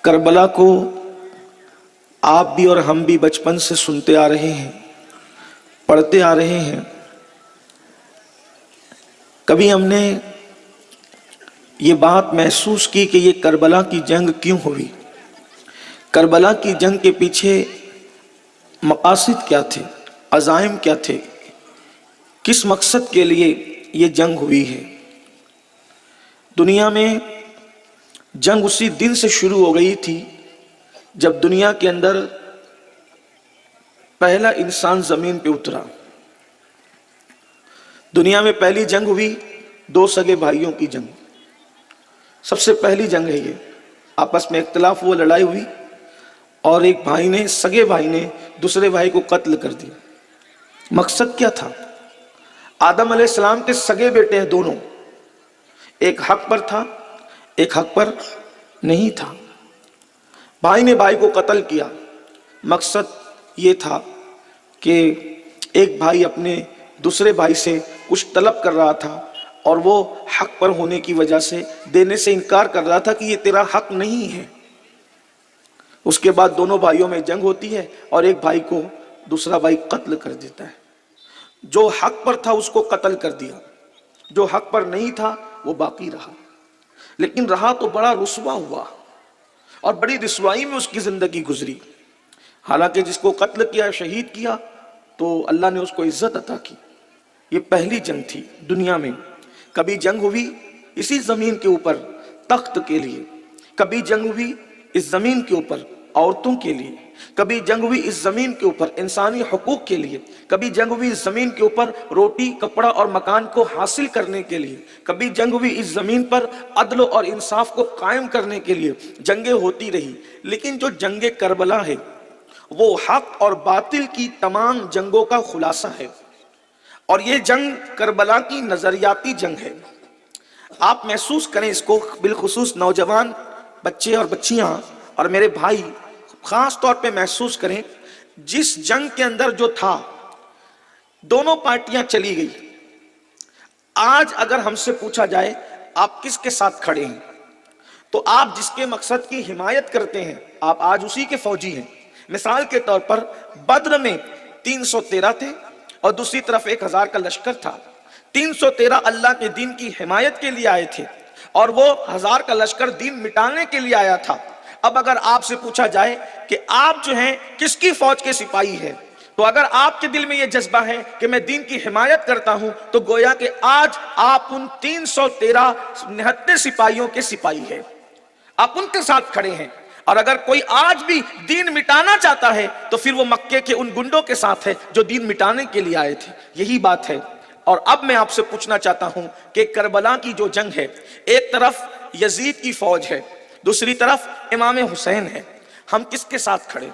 کربلا کو آپ بھی اور ہم بھی بچپن سے سنتے آ رہے ہیں، پڑھتے آ رہے ہیں۔ کبھی ہم نے یہ بات محسوس کی کہ یہ کربلا کی جنگ کیوں ہوئی؟ کربلا کی جنگ کے پیچھے مقاصد کیا تھے؟ عزائم کیا تھے؟ کس مقصد کے لیے یہ جنگ ہوئی ہے؟ دنیا میں جنگ اسی دن سے شروع ہو گئی تھی جب دنیا کے اندر پہلا انسان زمین پہ اترا۔ دنیا میں پہلی جنگ ہوئی دو سگے بھائیوں کی جنگ، سب سے پہلی جنگ ہے یہ۔ آپس میں اختلاف ہوا، لڑائی ہوئی، اور ایک بھائی نے، سگے بھائی نے دوسرے بھائی کو قتل کر دیا۔ مقصد کیا تھا؟ آدم علیہ السلام کے سگے بیٹے ہیں دونوں، ایک حق پر تھا، ایک حق پر نہیں تھا۔ بھائی نے بھائی کو قتل کیا۔ مقصد یہ تھا کہ ایک بھائی اپنے دوسرے بھائی سے کچھ طلب کر رہا تھا اور وہ حق پر ہونے کی وجہ سے دینے سے انکار کر رہا تھا کہ یہ تیرا حق نہیں ہے۔ اس کے بعد دونوں بھائیوں میں جنگ ہوتی ہے اور ایک بھائی کو دوسرا بھائی قتل کر دیتا ہے۔ جو حق پر تھا اس کو قتل کر دیا، جو حق پر نہیں تھا وہ باقی رہا، لیکن رہا تو بڑا رسوا ہوا اور بڑی رسوائی میں اس کی زندگی گزری۔ حالانکہ جس کو قتل کیا، شہید کیا، تو اللہ نے اس کو عزت عطا کی۔ یہ پہلی جنگ تھی دنیا میں۔ کبھی جنگ ہوئی اسی زمین کے اوپر تخت کے لیے، کبھی جنگ ہوئی اس زمین کے اوپر عورتوں کے لیے، کبھی جنگ ہوئی اس زمین کے اوپر انسانی حقوق کے لیے، کبھی جنگ ہوئی اس زمین کے اوپر روٹی، کپڑا اور مکان کو حاصل کرنے کے لیے، کبھی جنگ ہوئی اس زمین پر عدل اور انصاف کو قائم کرنے کے لیے۔ جنگیں ہوتی رہی، لیکن جو جنگ کربلا ہے وہ حق اور باطل کی تمام جنگوں کا خلاصہ ہے، اور یہ جنگ کربلا کی نظریاتی جنگ ہے۔ آپ محسوس کریں اس کو، بالخصوص نوجوان بچے اور بچیاں اور میرے بھائی خاص طور پہ محسوس کریں، جس جنگ کے اندر جو تھا دونوں پارٹیاں چلی گئی۔ آج اگر ہم سے پوچھا جائے آپ کس کے ساتھ کھڑے ہیں، تو آپ جس کے مقصد کی حمایت کرتے ہیں آپ آج اسی کے فوجی ہیں۔ مثال کے طور پر بدر میں 313 تھے اور دوسری طرف 1000 کا لشکر تھا۔ 313 اللہ کے دین کی حمایت کے لیے آئے تھے اور وہ 1000 کا لشکر دین مٹانے کے لیے آیا تھا۔ اب اگر آپ سے پوچھا جائے کہ آپ جو ہیں کس کی فوج کے سپاہی ہیں، تو اگر آپ کے دل میں یہ جذبہ ہے کہ میں دین کی حمایت کرتا ہوں، تو گویا کہ آج آپ ان 313 نہتے سپاہیوں کے سپاہی ہیں، آپ ان کے ساتھ کھڑے ہیں۔ اور اگر کوئی آج بھی دین مٹانا چاہتا ہے تو پھر وہ مکے کے ان گنڈوں کے ساتھ ہے جو دین مٹانے کے لیے آئے تھے۔ یہی بات ہے۔ اور اب میں آپ سے پوچھنا چاہتا ہوں کہ کربلا کی جو جنگ ہے، ایک طرف یزید کی فوج ہے، دوسری طرف امام حسین ہے۔ ہم کس کے ساتھ کھڑے؟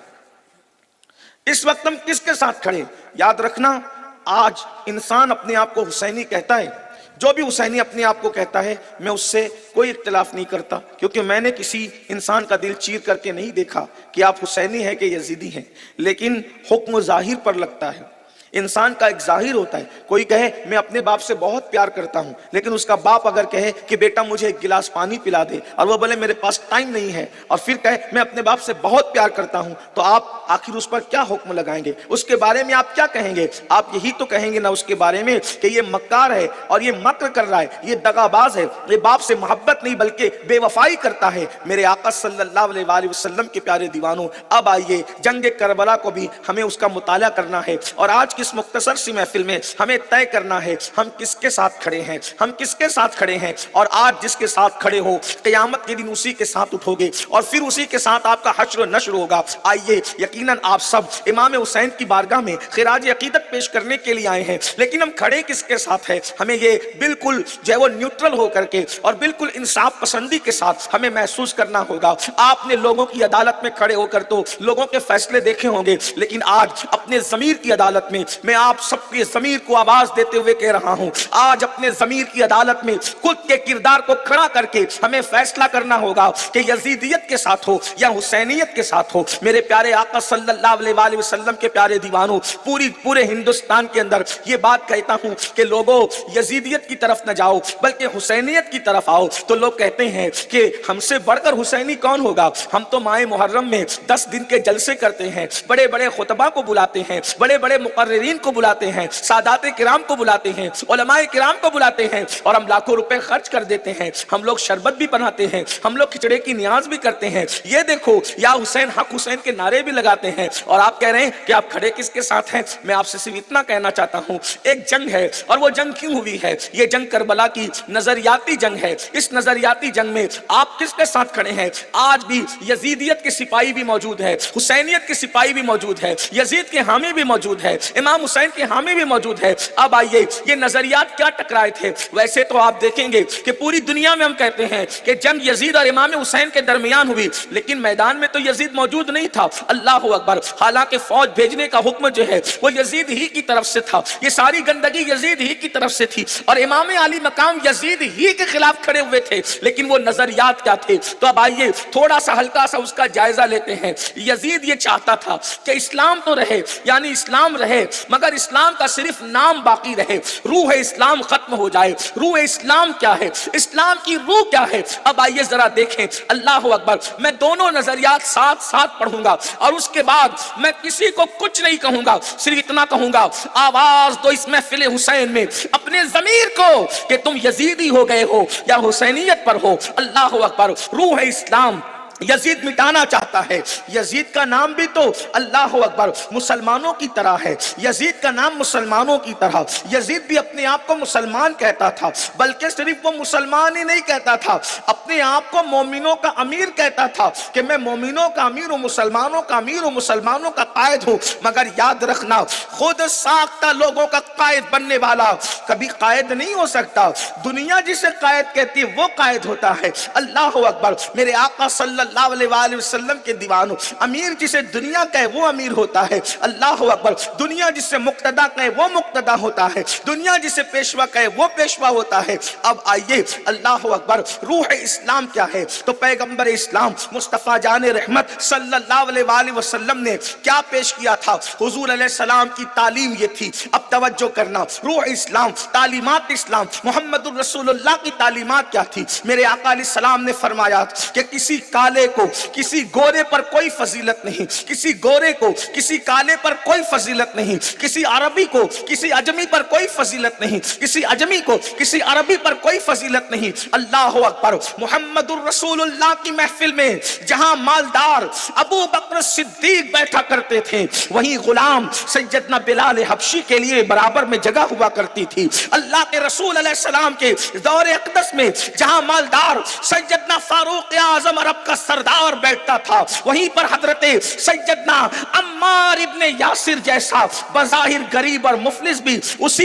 اس وقت ہم کس کے ساتھ کھڑے؟ یاد رکھنا، آج انسان اپنے آپ کو حسینی کہتا ہے۔ جو بھی حسینی اپنے آپ کو کہتا ہے، میں اس سے کوئی اختلاف نہیں کرتا، کیونکہ میں نے کسی انسان کا دل چیر کر کے نہیں دیکھا کہ آپ حسینی ہیں کہ یزیدی ہیں، لیکن حکم ظاہر پر لگتا ہے۔ انسان کا ایک ظاہر ہوتا ہے۔ کوئی کہے میں اپنے باپ سے بہت پیار کرتا ہوں، لیکن اس کا باپ اگر کہے کہ بیٹا مجھے ایک گلاس پانی پلا دے، اور وہ بولے میرے پاس ٹائم نہیں ہے، اور پھر کہے میں اپنے باپ سے بہت پیار کرتا ہوں، تو آپ آخر اس پر کیا حکم لگائیں گے؟ اس کے بارے میں آپ کیا کہیں گے؟ آپ یہی تو کہیں گے نا اس کے بارے میں کہ یہ مکار ہے اور یہ مکر کر رہا ہے، یہ دغاباز ہے، یہ باپ سے محبت نہیں بلکہ بے وفائی کرتا ہے۔ میرے آقا صلی اللہ علیہ وآلہ وسلم کے پیارے دیوانوں، اب آئیے جنگ کربلا کو بھی ہمیں اس کا مطالعہ کرنا ہے، اور آج کی اس مختصر سی محفل میں ہمیں طے کرنا ہے ہم کس کے ساتھ کھڑے ہیں، ہم کس کے ساتھ کھڑے ہیں۔ اور آج جس کے ساتھ کھڑے ہو، قیامت کے دن اسی کے ساتھ اٹھو گے اور پھر اسی کے ساتھ آپ کا حشر و نشر ہوگا۔ آئیے، یقیناً آپ سب امام حسین کی بارگاہ میں خراج عقیدت پیش کرنے کے لیے آئے ہیں، لیکن ہم کھڑے کس کے ساتھ ہیں؟ ہمیں یہ بالکل جو ہے وہ نیوٹرل ہو کر کے اور بالکل انصاف پسندی کے ساتھ ہمیں محسوس کرنا ہوگا۔ آپ نے لوگوں کی عدالت میں کھڑے ہو کر تو لوگوں کے فیصلے دیکھے ہوں گے، لیکن آج اپنے ضمیر کی عدالت میں میں آپ سب کے ضمیر کو آواز دیتے ہوئے کہہ رہا ہوں، آج اپنے ضمیر کی عدالت میں خود کے کردار کو کھڑا کر کے ہمیں فیصلہ کرنا ہوگا کہ یزیدیت کے ساتھ ہو یا حسینیت کے ساتھ ہو۔ میرے پیارے آقا صلی اللہ علیہ وآلہ وسلم کے پیارے دیوانوں، پورے ہندوستان کے اندر یہ بات کہتا ہوں کہ لوگوں یزیدیت کی طرف نہ جاؤ بلکہ حسینیت کی طرف آؤ۔ تو لوگ کہتے ہیں کہ ہم سے بڑھ کر حسینی کون ہوگا؟ ہم تو ماہ محرم میں 10 دن کے جلسے کرتے ہیں، بڑے بڑے خطبہ کو بلاتے ہیں، بڑے بڑے مقررین کو بلاتے ہیں، سادات کرام کو بلاتے ہیں، علماء کرام کو بلاتے ہیں، اور ہم لاکھوں روپے خرچ کر دیتے ہیں۔ ہم لوگ شربت بھی بناتے ہیں، ہم لوگ کھچڑے کی نیاز بھی کرتے ہیں، یہ دیکھو یا حسین حق حسین کے نعرے بھی لگاتے ہیں، اور آپ کہہ رہے ہیں کہ آپ کھڑے کس کے ساتھ ہیں؟ میں آپ سے صرف اتنا کہنا چاہتا ہوں، ایک جنگ ہے، اور وہ جنگ کیوں ہوئی ہے؟ یہ جنگ کربلا کی نظریاتی جنگ ہے۔ اس نظریاتی جنگ میں آپ کس کے ساتھ کھڑے ہیں؟ آج بھی یزیدیت کے سپاہی بھی موجود ہے، حسینیت کے سپاہی بھی موجود ہے، یزید کے حامی بھی موجود ہے، امام حسین کے حامی بھی موجود ہے۔ اب آئیے یہ نظریات کیا ٹکرائے تھے؟ ویسے تو آپ دیکھیں گے کہ پوری دنیا میں ہم کہتے ہیں کہ جنگ یزید اور امام حسین کے درمیان ہوئی، لیکن میدان میں تو یزید موجود نہیں تھا۔ اللہ اکبر! حالانکہ فوج بھیجنے کا حکم جو ہے وہ یزید ہی کی طرف سے تھا، یہ ساری گندگی یزید ہی کی طرف سے تھی، اور امام علی مقام یزید ہی کے خلاف کھڑے ہوئے تھے، لیکن وہ نظریات کیا تھے؟ تو اب آئیے تھوڑا سا ہلکا سا اس کا جائزہ لیتے ہیں۔ یزید یہ چاہتا تھا کہ اسلام تو رہے، یعنی اسلام رہے، مگر اسلام کا صرف نام باقی رہے، روح اسلام ختم ہو جائے۔ روح اسلام کیا ہے؟ اسلام کی روح کیا ہے؟ اب آئیے ذرا دیکھیں۔ اللہ اکبر! میں دونوں نظریات ساتھ ساتھ پڑھوں گا، اور اس کے بعد میں کسی کو کچھ نہیں کہوں گا، صرف اتنا کہوں گا، آواز دو اس محفل حسین میں اپنے ضمیر کو کہ تم یزیدی ہو گئے ہو یا حسینیت پر ہو۔ اللہ اکبر! روح اسلام یزید مٹانا چاہتا ہے۔ یزید کا نام بھی تو اللہ اکبر مسلمانوں کی طرح ہے، یزید کا نام مسلمانوں کی طرح۔ یزید بھی اپنے آپ کو مسلمان کہتا تھا، بلکہ صرف وہ مسلمان ہی نہیں کہتا تھا، اپنے آپ کو مومنوں کا امیر کہتا تھا کہ میں مومنوں کا امیر ہوں، مسلمانوں کا امیر ہوں، مسلمانوں کا قائد ہوں۔ مگر یاد رکھنا، خود ساختہ لوگوں کا قائد بننے والا کبھی قائد نہیں ہو سکتا۔ دنیا جسے قائد کہتی ہے وہ قائد ہوتا ہے۔ اللہ اکبر! میرے آقا صلی اللہ علیہ وآلہ وسلم کے دیوانوں، امیر جسے دنیا کہے وہ امیر ہوتا ہے۔ اللہ اکبر! دنیا جسے مقتدی کہے وہ مقتدی ہوتا ہے، دنیا جسے پیشوا کہے وہ پیشوا ہوتا ہے۔ اب آئیے، اللہ اکبر! روح اسلام کیا ہے؟ تو پیغمبر اسلام مصطفیٰ جان رحمت صلی اللہ علیہ وآلہ وسلم نے کیا پیش کیا تھا؟ حضور علیہ السلام کی تعلیم یہ تھی۔ اب توجہ کرنا، روح اسلام، تعلیمات اسلام، محمد الرسول اللہ کی تعلیمات کیا تھی؟ میرے آقا علیہ السلام نے فرمایا کہ کسی کالے کو کسی گورے پر کوئی فضیلت نہیں، کسی گورے کو کسی کالے پر کوئی فضیلت نہیں، کسی عربی کو کسی عجمی پر کوئی فضیلت نہیں، کسی عجمی کو کسی عربی پر کوئی فضیلت نہیں۔ اللہ اکبر! محمد الرسول اللہ کی محفل میں جہاں مالدار ابو بکر صدیق بیٹھا کرتے تھے، وہیں غلام سیدنا بلال حبشی کے لیے برابر میں جگہ ہوا کرتی تھی۔ اللہ کے رسول علیہ السلام کے دور اقدس میں جہاں مالدار سیدنا فاروق اعظم عرب کا سردار بیٹھتا تھا، وہیں پر حضرت سیدنا عمار ابن یاسر جیسا بظاہر غریب اور مفلس بھی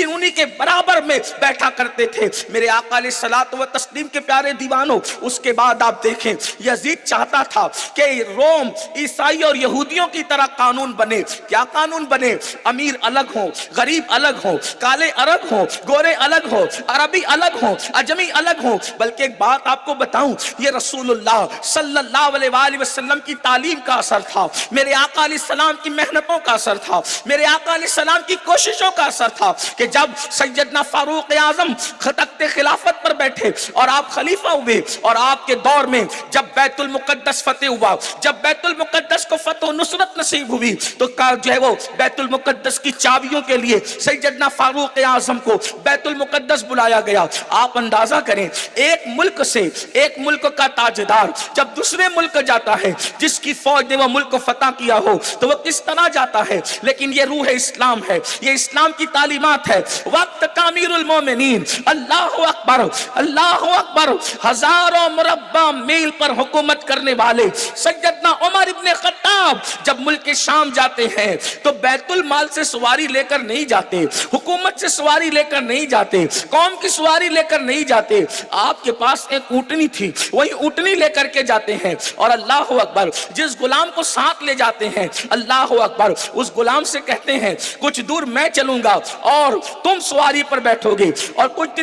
انہی کے برابر میں بیٹھا کرتے تھے۔ میرے آقا علیہ الصلوۃ والتسلیم کے پیارے دیوانوں، اس کے بعد آپ دیکھیں، یزید چاہتا تھا کہ روم عیسائی اور یہودیوں کی طرح قانون بنے۔ کیا قانون بنے؟ امیر الگ ہوں، غریب الگ ہوں، کالے الگ ہوں، گورے الگ ہوں، عربی الگ ہوں، عجمی الگ ہوں۔ بلکہ ایک بات آپ کو بتاؤں، یہ رسول اللہ صلی اللہ علیہ وآلہ وسلم کی تعلیم کا اثر تھا، میرے آقا علیہ السلام کی محنتوں کا اثر تھا، میرے آقا علیہ السلام کی کوششوں کا اثر تھا کہ جب سیدنا فاروق اعظم تخت خلافت پر بیٹھے اور آپ خلیفہ ہوئے، اور آپ کے دور میں جب بیت المقدس فتح ہوا، جب بیت المقدس کو فتح و نصرت نصیب ہوئی، تو جو ہے وہ بیت المقدس کی چابیوں کے لیے سیدنا فاروق اعظم کو بیت المقدس بلایا گیا۔ آپ اندازہ کریں، ایک ملک سے، ایک ملک کا تاجدار جب دوسرے ملک جاتا ہے، جس کی فوج نے وہ ملک کو فتح کیا ہو، تو وہ کس طرح جاتا ہے؟ لیکن یہ روح اسلام ہے، یہ اسلام کی تعلیمات ہے۔ وقت کا امیر المومنین، اللہ اکبر، اللہ اکبر، ہزاروں مربع میل پر حکومت کرنے والے سیدنا عمر ابن خطاب جب ملک شام جاتے ہیں تو بیت المال سے سواری لے کر نہیں جاتے، حکومت سے سواری لے کر نہیں جاتے، قوم کی سواری لے کر نہیں جاتے، آپ کے پاس ایک اونٹنی تھی، وہی اونٹنی لے کر کے جاتے ہیں، اور اللہ اکبر، جس غلام کو ساتھ لے جاتے ہیں، اللہ اکبر، اس غلام سے کہتے ہیں کچھ دور میں چلوں گا اور تم سواری پر بیٹھو گے، اور کچھ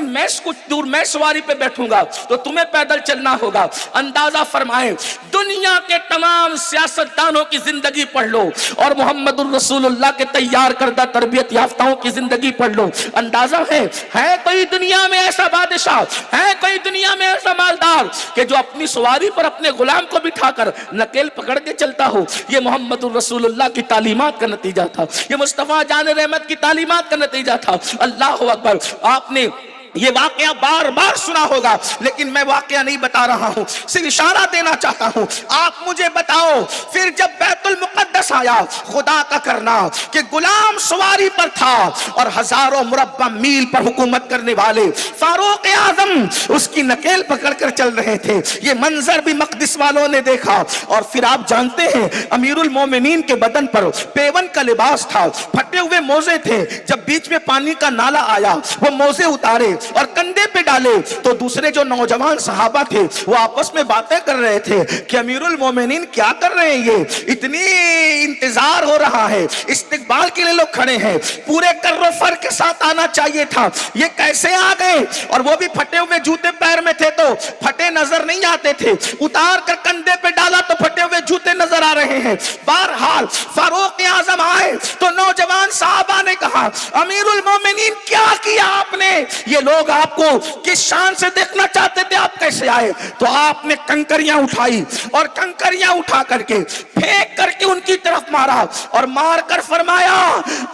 دور میں سواری پر بیٹھوں گا تو تمہیں پیدل چلنا ہوگا۔ اندازہ فرمائیں، دنیا کے تمام سیاستدانوں کی زندگی پڑھ لو اور محمد الرسول اللہ کے تیار کردہ تربیت یافتاؤں کی زندگی پڑھ لو، اندازہ ہے کوئی دنیا میں ایسا بادشاہ، ہے کوئی دنیا میں ایسا مالدار کہ جو اپنی سواری پر اپنے غلام کو بٹھا کر نکیل پکڑ کے چلتا ہو؟ یہ محمد الرسول اللہ کی تعلیمات کا نتیجہ تھا، یہ مصطفیٰ جان رحمت کی تعلیمات کا نتیجہ تھا۔ اللہ اکبر۔ آپ نے یہ واقعہ بار بار سنا ہوگا، لیکن میں واقعہ نہیں بتا رہا ہوں، صرف اشارہ دینا چاہتا ہوں۔ آپ مجھے بتاؤ، پھر جب بیت المقدس آیا، خدا کا کرنا کہ غلام سواری پر تھا اور ہزاروں مربع میل پر حکومت کرنے والے فاروق اعظم اس کی نکیل پکڑ کر چل رہے تھے۔ یہ منظر بھی مقدس والوں نے دیکھا، اور پھر آپ جانتے ہیں امیر المومنین کے بدن پر پیون کا لباس تھا، پھٹے ہوئے موزے تھے، جب بیچ میں پانی کا نالا آیا وہ موزے اتارے اور کندھے پہ ڈالے تو دوسرے جو نوجوان صحابہ تھے وہ آپس میں باتیں کر رہے تھے کہ امیر المومنین کیا کر رہے ہیں، یہ اتنی انتظار ہو رہا ہے، استقبال کے لیے لوگ کھڑے ہیں، پورے کر و فر کے ساتھ آنا چاہیے تھا، یہ کیسے آ گئے؟ اور وہ بھی پھٹے ہوئے جوتے پیر میں تھے تو پھٹے نظر نہیں آتے تھے، اتار کر کندھے پہ ڈالا تو پھٹے ہوئے جوتے نظر آ رہے ہیں۔ بہرحال فاروق اعظم آئے تو نوجوان صحابہ نے کہا امیر المومنین کیا کیا آپ نے؟ یہ لوگ آپ کو کس شان سے دیکھنا چاہتے تھے، آپ کیسے آئے؟ تو آپ نے کنکریاں اٹھائی اور کنکریاں اٹھا کر کے پھینک کر کے ان کی طرف مارا، اور مار کر فرمایا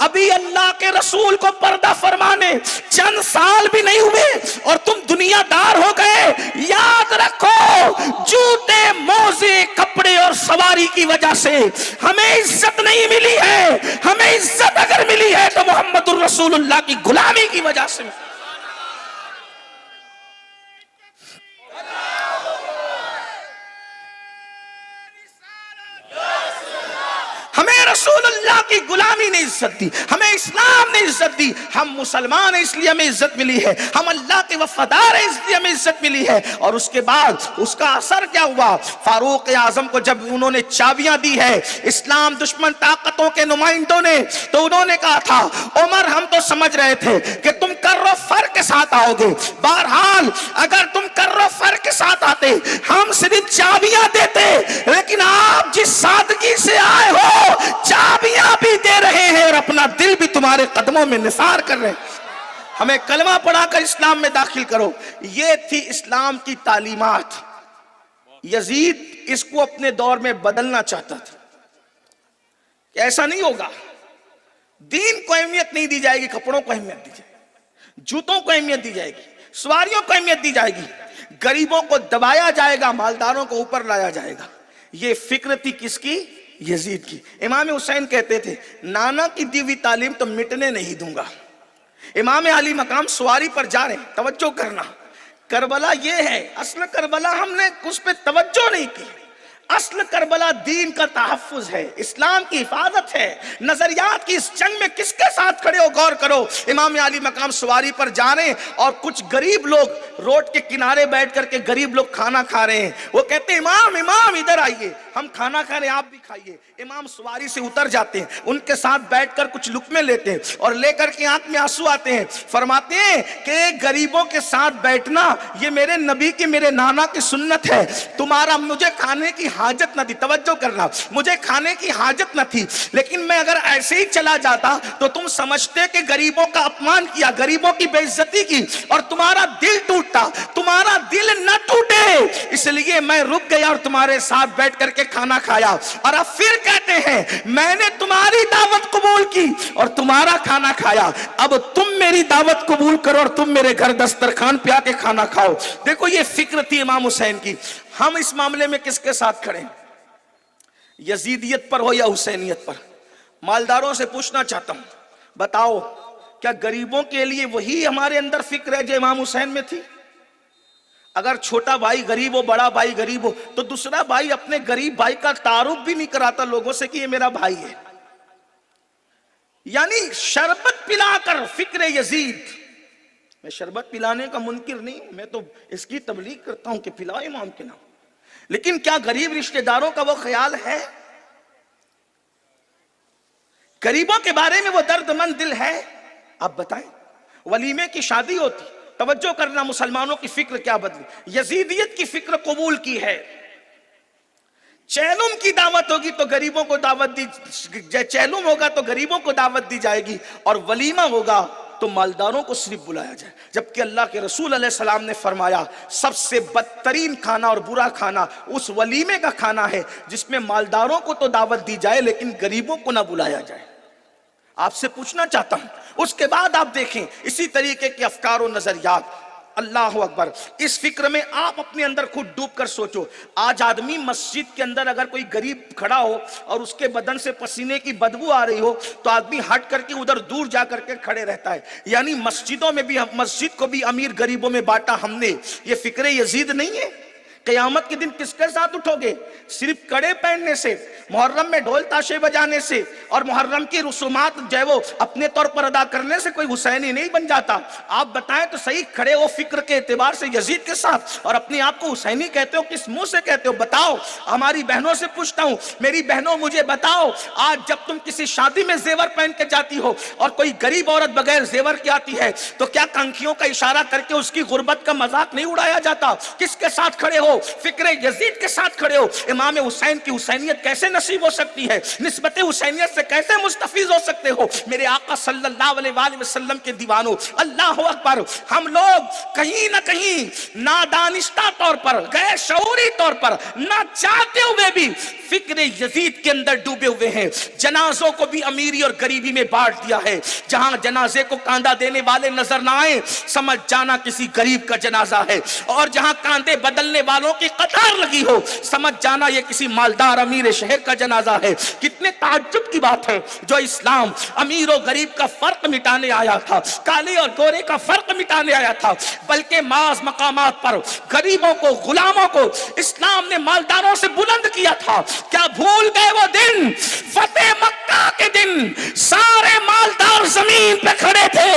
ابھی اللہ کے رسول کو پردہ فرمانے چند سال بھی نہیں ہوئے اور تم دنیا دار ہو گئے۔ یاد رکھو، جوتے، موزے، کپڑے اور سواری کی وجہ سے ہمیں عزت نہیں ملی ہے، ہمیں عزت اگر ملی ہے تو محمد الرسول اللہ کی غلامی کی وجہ سے۔ ہمیں رسول اللہ کی غلامی نے عزت دی، ہمیں اسلام نے عزت دی، ہم مسلمان ہیں اس لیے ہمیں عزت ملی ہے، ہم اللہ کے وفادار ہیں اس لیے ہمیں عزت ملی ہے۔ اور اس کے بعد اس کا اثر کیا ہوا؟ فاروق اعظم کو جب انہوں نے چابیاں دی ہے اسلام دشمن طاقتوں کے نمائندوں نے، تو انہوں نے کہا تھا عمر ہم تو سمجھ رہے تھے کہ تم کر و فر کے ساتھ آؤ گے، بہرحال اگر تم کر و فر کے ساتھ آتے ہم صرف چابیاں دیتے، لیکن آپ جس سادگی سے آئے ہو چابیاں بھی دے رہے ہیں اور اپنا دل بھی تمہارے قدموں میں نثار کر رہے ہیں، ہمیں کلمہ پڑھا کر اسلام میں داخل کرو۔ یہ تھی اسلام کی تعلیمات۔ یزید اس کو اپنے دور میں بدلنا چاہتا تھا کہ ایسا نہیں ہوگا، دین کو اہمیت نہیں دی جائے گی، کپڑوں کو اہمیت دی جائے گی، جوتوں کو اہمیت دی جائے گی، سواریوں کو اہمیت دی جائے گی، غریبوں کو دبایا جائے گا، مالداروں کو اوپر لایا جائے گا۔ یہ فکر تھی کس کی؟ یزید کی۔ امام حسین کہتے تھے نانا کی دی ہوئی تعلیم تو مٹنے نہیں دوں گا۔ امام علی مقام سواری پر جا رہے ہیں، توجہ کرنا، کربلا یہ ہے، اصل کربلا ہم نے اس پہ توجہ نہیں کی، اصل کربلا دین کا تحفظ ہے، اسلام کی حفاظت ہے۔ نظریات کی اس جنگ میں کس کے ساتھ کھڑے ہو غور کرو۔ امام علی مقام سواری پر جا رہے ہیں اور کچھ غریب لوگ روڈ کے کنارے بیٹھ کر کے غریب لوگ کھانا کھا رہے ہیں، وہ کہتے ہیں امام ادھر آئیے، ہم کھانا کھا رہے ہیں، آپ بھی کھائیے۔ امام سواری سے اتر جاتے ہیں، ان کے ساتھ بیٹھ کر کچھ لقمے لیتے ہیں اور لے کر کے آنکھ میں آنسو آتے ہیں، فرماتے ہیں کہ غریبوں کے ساتھ بیٹھنا یہ میرے نبی کی، میرے نانا کی سنت ہے، تمہارا مجھے کھانے کی حاجت نہ تھی، توجہ کرنا، مجھے کھانے کی حاجت نہ تھی، لیکن میں اگر ایسے ہی چلا جاتا تو تم سمجھتے کہ غریبوں کا اپمان کیا، غریبوں کی بے عزتی کی اور تمہارا دل ٹوٹتا، تمہارا دل نہ ٹوٹے اس لیے میں رک گیا اور تمہارے ساتھ بیٹھ کر کے کھانا کھایا۔ اور اب پھر کہتے ہیں میں نے تمہاری دعوت قبول کی اور تمہارا کھانا کھایا، اب تم میری دعوت قبول کرو اور تم میرے گھر دسترخوان پہ آ کے کھانا کھاؤ۔ دیکھو یہ فکر تھی امام حسین کی۔ ہم اس معاملے میں کس کے ساتھ کھڑے ہیں؟ یزیدیت پر ہو یا حسینیت پر؟ مالداروں سے پوچھنا چاہتا ہوں، بتاؤ کیا غریبوں کے لیے وہی ہمارے اندر فکر ہے جو امام حسین میں تھی؟ اگر چھوٹا بھائی غریب ہو، بڑا بھائی غریب ہو تو دوسرا بھائی اپنے غریب بھائی کا تعارف بھی نہیں کراتا لوگوں سے کہ یہ میرا بھائی ہے۔ یعنی شربت پلا کر فکر یزید، میں شربت پلانے کا منکر نہیں ہوں، میں تو اس کی تبلیغ کرتا ہوں کہ پلاؤ امام کے نام، لیکن کیا غریب رشتہ داروں کا وہ خیال ہے؟ غریبوں کے بارے میں وہ درد مند دل ہے. آپ بتائیں, ولیمے کی شادی ہوتی, توجہ کرنا, مسلمانوں کی فکر کیا بدلی. یزیدیت کی فکر قبول کی ہے. چیلم کی دعوت ہوگی تو غریبوں کو دعوت دی, چیلم ہوگا تو غریبوں کو دعوت دی جائے گی, اور ولیمہ ہوگا تو مالداروں کو صرف بلایا جائے. جبکہ اللہ کے رسول علیہ السلام نے فرمایا سب سے بدترین کھانا اور برا کھانا اس ولیمے کا کھانا ہے جس میں مالداروں کو تو دعوت دی جائے لیکن غریبوں کو نہ بلایا جائے. آپ سے پوچھنا چاہتا ہوں, اس کے بعد آپ دیکھیں اسی طریقے کے افکار و نظریات. اللہ اکبر, اس فکر میں آپ اپنے اندر خود ڈوب کر سوچو. آج آدمی مسجد کے اندر اگر کوئی غریب کھڑا ہو اور اس کے بدن سے پسینے کی بدبو آ رہی ہو تو آدمی ہٹ کر کے ادھر دور جا کر کے کھڑے رہتا ہے. یعنی مسجدوں میں بھی, مسجد کو بھی امیر غریبوں میں بانٹا ہم نے. یہ فکر یزید نہیں ہے. قیامت کے دن کس کے ساتھ اٹھو گے؟ صرف کڑے پہننے سے, محرم میں ڈھول تاشے بجانے سے اور محرم کی رسومات جو ہے وہ اپنے طور پر ادا کرنے سے کوئی حسینی نہیں بن جاتا. آپ بتائیں تو صحیح, کھڑے ہو فکر کے اعتبار سے یزید کے ساتھ اور اپنے آپ کو حسینی کہتے ہو, کس منہ سے کہتے ہو؟ بتاؤ. ہماری بہنوں سے پوچھتا ہوں, میری بہنوں مجھے بتاؤ, آج جب تم کسی شادی میں زیور پہن کے جاتی ہو اور کوئی غریب عورت بغیر زیور کی آتی ہے تو کیا کنکھیوں کا اشارہ کر کے اس کی غربت کا مذاق نہیں اڑایا جاتا؟ کس کے ساتھ کھڑے ہو؟ فکر یزید کے ساتھ کھڑے ہو. امام حسین کی حسینیت کیسے نصیب ہو سکتی ہے؟ نسبت حسینیت سے کیسے مستفیض ہو سکتے ہو؟ میرے آقا صلی اللہ علیہ وآلہ وسلم کے دیوانوں, اللہ اکبر, ہم لوگ کہیں نہ کہیں نادانستہ طور پر, غیر شعوری طور پر, نہ چاہتے ہوئے بھی فکر یزید کے اندر ڈوبے ہوئے ہیں. جنازوں کو بھی امیری اور غریبی میں بانٹ دیا ہے. جہاں جنازے کو کاندھا دینے والے نظر نہ آئے سمجھ جانا کسی غریب کا جنازہ ہے, اور جہاں کاندھے بدلنے والوں کی قطار لگی ہو سمجھ جانا یہ کسی مالدار امیر شہر کا جنازہ ہے. کتنے تعجب کی بات ہے جو اسلام امیر و غریب کا فرق مٹانے آیا تھا, کالے اور گورے کا فرق مٹانے آیا تھا, بلکہ بعض مقامات پر غریبوں کو, غلاموں کو اسلام نے مالداروں سے بلند کیا تھا. کیا بھول گئے وہ دن, فتح مکہ کے دن سارے مالدار زمین پہ کھڑے تھے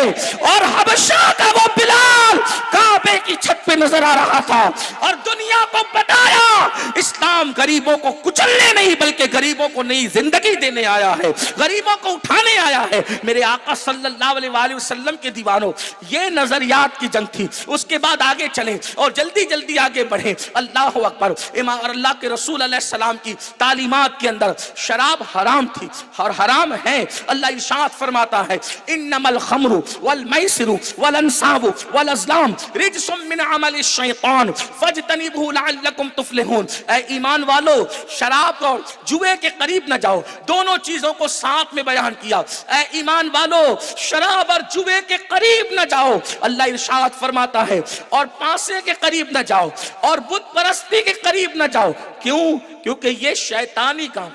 اور حبشہ کا وہ بلال کعبے کی چھت پہ نظر آ رہا تھا, اور دنیا کو بتایا اسلام غریبوں کو کچلنے نہیں بلکہ غریبوں کو نئی زندگی دینے آیا ہے, غریبوں کو اٹھانے آیا ہے. میرے آقا صلی اللہ علیہ وآلہ وسلم کے دیوانوں, یہ نظریات کی جنگ تھی. اس کے بعد آگے چلیں اور جلدی جلدی آگے بڑھیں. اللہ اکبر, امام اللہ کے رسول علیہ السلام کی تعلیمات کے اندر شراب حرام تھی اور حرام ہے. اللہ ارشاد فرماتا ہے انما الخمر والمیسر والانصاب والازلام رجس من عمل الشیطان فاجتنبوه لعلکم تفلحون. اے ایمان والو, شراب اور جوئے کے قریب نہ جاؤ. دونوں چیزوں کو ساتھ میں بیان کیا. اے ایمان والو, شراب اور جوئے کے قریب نہ جاؤ. اللہ ارشاد فرماتا ہے اور پاسے کے قریب نہ جاؤ اور بت پرستی کے قریب نہ جاؤ. کیوں؟ کیونکہ یہ شیطانی کام,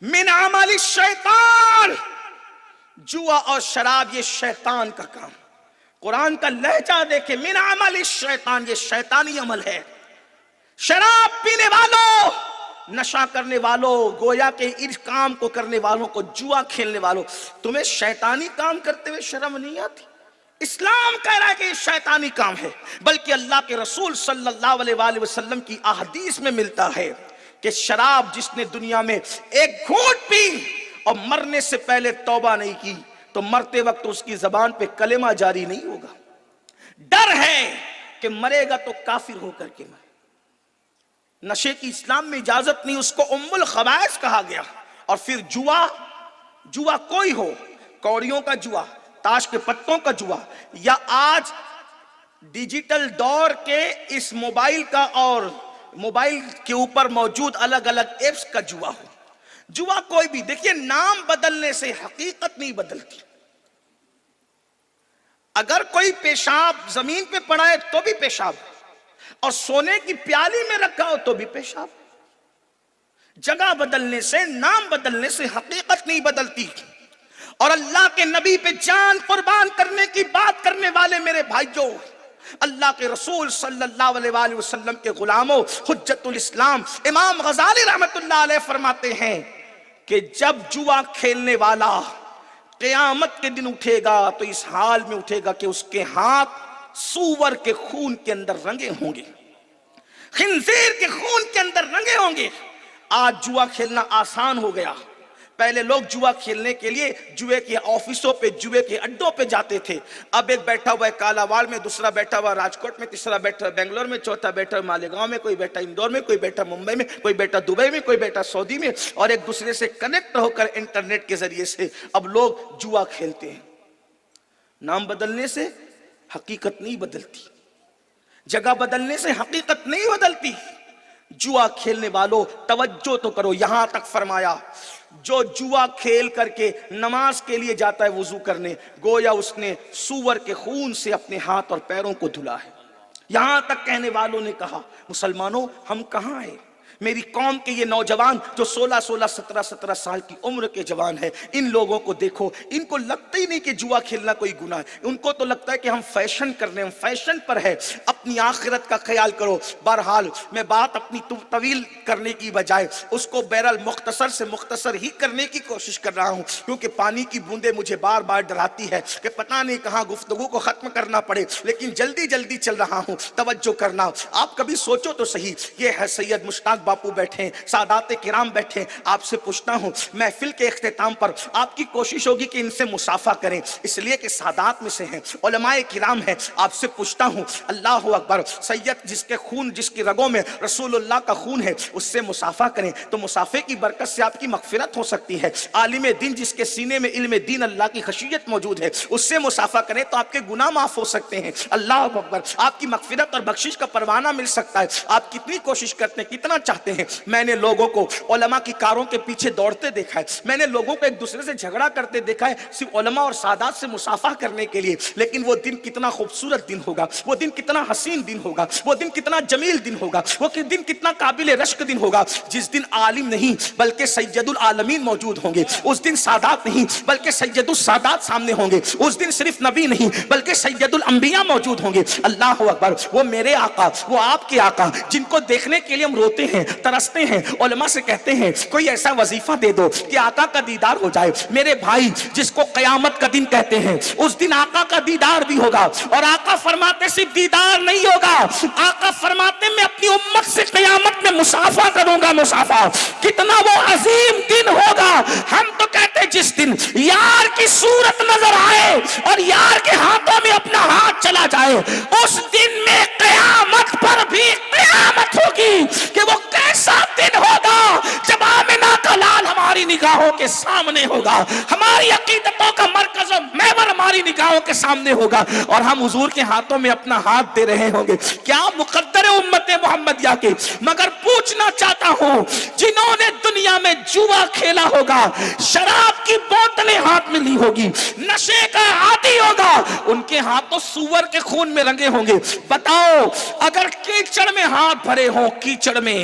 من عمل الشیطان. جوا اور شراب یہ شیطان کا کام. قرآن کا لہجہ دیکھیں, من عمل الشیطان, یہ شیطانی عمل ہے. شراب پینے والوں, نشہ کرنے والوں, گویا کہ اس کام کو کرنے والوں کو, جوا کھیلنے والوں, تمہیں شیطانی کام کرتے ہوئے شرم نہیں آتی؟ اسلام کہہ رہا ہے کہ یہ شیطانی کام ہے, بلکہ اللہ کے رسول صلی اللہ علیہ وآلہ وسلم کی احادیث میں ملتا ہے کہ شراب جس نے دنیا میں ایک گھونٹ پی اور مرنے سے پہلے توبہ نہیں کی تو مرتے وقت اس کی زبان پہ کلمہ جاری نہیں ہوگا. ڈر ہے کہ مرے گا تو کافر ہو کر کے مرے. نشے کی اسلام میں اجازت نہیں, اس کو ام الخبائث کہا گیا. اور پھر جوا, جوا کوئی ہو, کوڑیوں کا جوا, تاش کے پتوں کا جوا, یا آج ڈیجیٹل دور کے اس موبائل کا اور موبائل کے اوپر موجود الگ الگ ایپس کا جوا ہو. جوا کوئی بھی, دیکھیے نام بدلنے سے حقیقت نہیں بدلتی. اگر کوئی پیشاب زمین پہ پڑا ہے تو بھی پیشاب, اور سونے کی پیالی میں رکھا ہو تو بھی پیشاب. جگہ بدلنے سے, نام بدلنے سے حقیقت نہیں بدلتی. اور اللہ کے نبی پہ جان قربان کرنے کی بات کرنے والے میرے بھائیوں, اللہ کے رسول صلی اللہ علیہ وآلہ وسلم کے غلاموں, حجت الاسلام امام غزالی رحمت اللہ علیہ فرماتے ہیں کہ جب جوا کھیلنے والا قیامت کے دن اٹھے گا تو اس حال میں اٹھے گا کہ اس کے ہاتھ سور کے خون کے اندر رنگے ہوں گے, خنزیر کے خون کے اندر رنگے ہوں گے. آج جوا کھیلنا آسان ہو گیا, پہلے لوگ جوا کھیلنے کے لیے جوے کے آفسوں پہ، جوے کے اڈوں پہ جاتے تھے. اب ایک بیٹھا ہوا ہے کالاواڑ میں، دوسرا بیٹھا ہوا راجکوٹ میں، تیسرا بیٹھا بنگلور میں، چوتھا بیٹھا مالیگاؤں میں، کوئی بیٹھا اندور میں، کوئی بیٹھا ممبئی میں، کوئی بیٹھا دبئی میں، کوئی بیٹھا سعودی میں، اور ایک دوسرے سے کنیکٹ ہو کر انٹرنیٹ کے ذریعے سے اب لوگ جوا کھیلتے ہیں. نام بدلنے سے حقیقت نہیں بدلتی، جگہ بدلنے سے حقیقت نہیں بدلتی. جوا کھیلنے والوں توجہ تو کرو. یہاں تک فرمایا جو جوا کھیل کر کے نماز کے لیے جاتا ہے وضو کرنے، گویا اس نے سور کے خون سے اپنے ہاتھ اور پیروں کو دھلا ہے. یہاں تک کہنے والوں نے کہا مسلمانوں ہم کہاں ہیں؟ میری قوم کے یہ نوجوان جو 16 17 سال کی عمر کے جوان ہیں، ان لوگوں کو دیکھو، ان کو لگتا ہی نہیں کہ جوا کھیلنا کوئی گناہ ہے. ان کو تو لگتا ہے کہ ہم فیشن کر رہے ہیں، ہم فیشن پر ہے. اپنی آخرت کا خیال کرو. بہرحال میں بات اپنی طویل کرنے کی بجائے اس کو بہرحال مختصر سے مختصر ہی کرنے کی کوشش کر رہا ہوں، کیونکہ پانی کی بوندیں مجھے بار بار ڈراتی ہے کہ پتہ نہیں کہاں گفتگو کو ختم کرنا پڑے، لیکن جلدی جلدی چل رہا ہوں. توجہ کرنا. آپ کبھی سوچو تو صحیح، یہ ہے سید مشتاق باپو بیٹھے ہیں، سادات کرام بیٹھے ہیں. آپ سے پوچھتا ہوں محفل کے اختتام پر آپ کی کوشش ہوگی کہ ان سے مصافحہ کریں، اس لیے کہ سادات میں سے ہیں، علماء کرام ہیں. آپ سے پوچھتا ہوں اللہ اکبر، سید جس کے خون، جس کی رگوں میں رسول اللہ کا خون ہے، اس سے مصافحہ کریں تو مصافحے کی برکت سے آپ کی مغفرت ہو سکتی ہے. عالم دین جس کے سینے میں علم دین اللہ کی خشیت موجود ہے، اس سے مصافحہ کریں تو آپ کے گناہ معاف ہو سکتے ہیں. اللہ اکبر، آپ کی مغفرت اور بخشش کا پروانہ مل سکتا ہے. آپ کتنی کوشش کرتے ہیں، کتنا چاہتے ہیں. میں نے لوگوں کو علماء کی کاروں کے پیچھے دوڑتے دیکھا ہے، میں نے لوگوں کو ایک دوسرے سے جھگڑا کرتے دیکھا ہے صرف علماء اور سادات سے مصافحہ کرنے کے لیے. لیکن وہ دن کتنا خوبصورت دن ہوگا، وہ دن کتنا حسین دن ہوگا، وہ دن کتنا جمیل دن ہوگا، وہ دن کتنا قابل رشک دن ہوگا جس دن عالم نہیں بلکہ سید العالمین موجود ہوں گے. اس دن سادات نہیں بلکہ سید السادات سامنے ہوں گے. اس دن صرف نبی نہیں بلکہ سید الانبیاء موجود ہوں گے. اللہ اکبر، وہ میرے آقا، وہ آپ کے آقا جن کو دیکھنے کے لیے ہم روتے ہیں، ترستے ہیں. علماء سے کہتے ہیں کوئی ایسا وظیفہ دے دو کہ آقا کا دیدار ہو جائے. میرے بھائی، جس کو قیامت کا دن کہتے ہیں، اس دن آقا کا دیدار بھی ہوگا. اور آقا فرماتے صرف دیدار نہیں ہوگا، آقا فرماتے میں اپنی امت سے قیامت میں مصافحہ کروں گا. مصافحہ کتنا وہ عظیم دن ہوگا. ہم تو کہتے جس دن یار کی صورت نظر آئے اور یار کے ہاتھوں میں اپنا ہاتھ چلا جائے، اس دن میں قیامت پر بھی قیامت ہوگی. کہ وہ کیسا دن ہوگا جب آمنہ کا لال ہماری نگاہوں کے سامنے ہوگا، ہماری عقیدتوں کا مرکز و محور ہماری نگاہوں کے سامنے ہوگا، اور ہم حضور کے ہاتھوں میں اپنا ہاتھ دے رہے ہوں گے. کیا مقدر ہے امت محمدیہ کے. مگر پوچھنا چاہتا ہوں، جنہوں نے دنیا میں جوا کھیلا ہوگا، شراب کی بوتلیں ہاتھ میں لی ہوگی، نشے کا عادی ہوگا، ان کے ہاتھ تو سور کے خون میں رنگے ہوں گے. بتاؤ اگر کیچڑ میں ہاتھ بھرے ہوں، کیچڑ میں،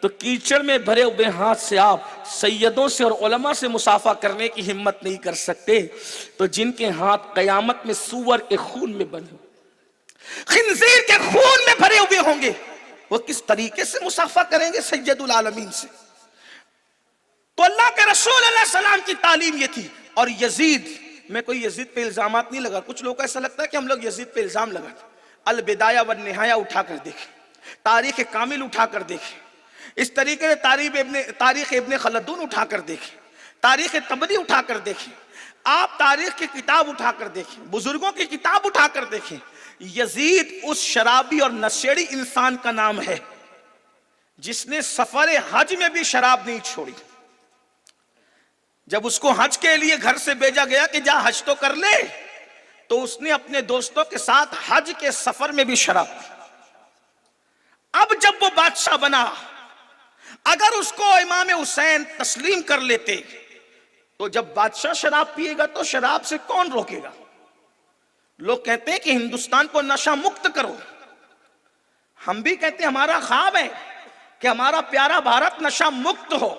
تو کیچڑ میں بھرے ہوئے ہاتھ سے آپ سیدوں سے اور علماء سے مصافحہ کرنے کی ہمت نہیں کر سکتے، تو جن کے ہاتھ قیامت میں سور کے خون میں بندھے، خنزیر کے خون میں بھرے ہوئے ہوں گے، وہ کس طریقے سے مصافحہ کریں گے سید العالمین سے. تو اللہ کے رسول علیہ السلام کی تعلیم یہ تھی. اور یزید، میں کوئی یزید پہ الزامات نہیں لگا، کچھ لوگوں کو ایسا لگتا ہے کہ ہم لوگ یزید پہ الزام لگاتے. البدایہ والنہایہ اٹھا کر دیکھیں، تاریخ کامل اٹھا کر دیکھیں، اس طریقے سے تاریخ ابن خلدون اٹھا کر دیکھیں، تاریخ طبری اٹھا کر دیکھیں، آپ تاریخ کی کتاب اٹھا کر دیکھیں، بزرگوں کی کتاب اٹھا کر دیکھیں. یزید اس شرابی اور نشیڑی انسان کا نام ہے جس نے سفر حج میں بھی شراب نہیں چھوڑی. جب اس کو حج کے لیے گھر سے بھیجا گیا کہ جا حج تو کر لے، تو اس نے اپنے دوستوں کے ساتھ حج کے سفر میں بھی شراب پی. اب جب وہ بادشاہ بنا، اگر اس کو امام حسین تسلیم کر لیتے تو جب بادشاہ شراب پیے گا تو شراب سے کون روکے گا؟ لوگ کہتے ہیں کہ ہندوستان کو نشہ مکت کرو. ہم بھی کہتے ہیں ہمارا خواب ہے کہ ہمارا پیارا بھارت نشہ مکت ہو.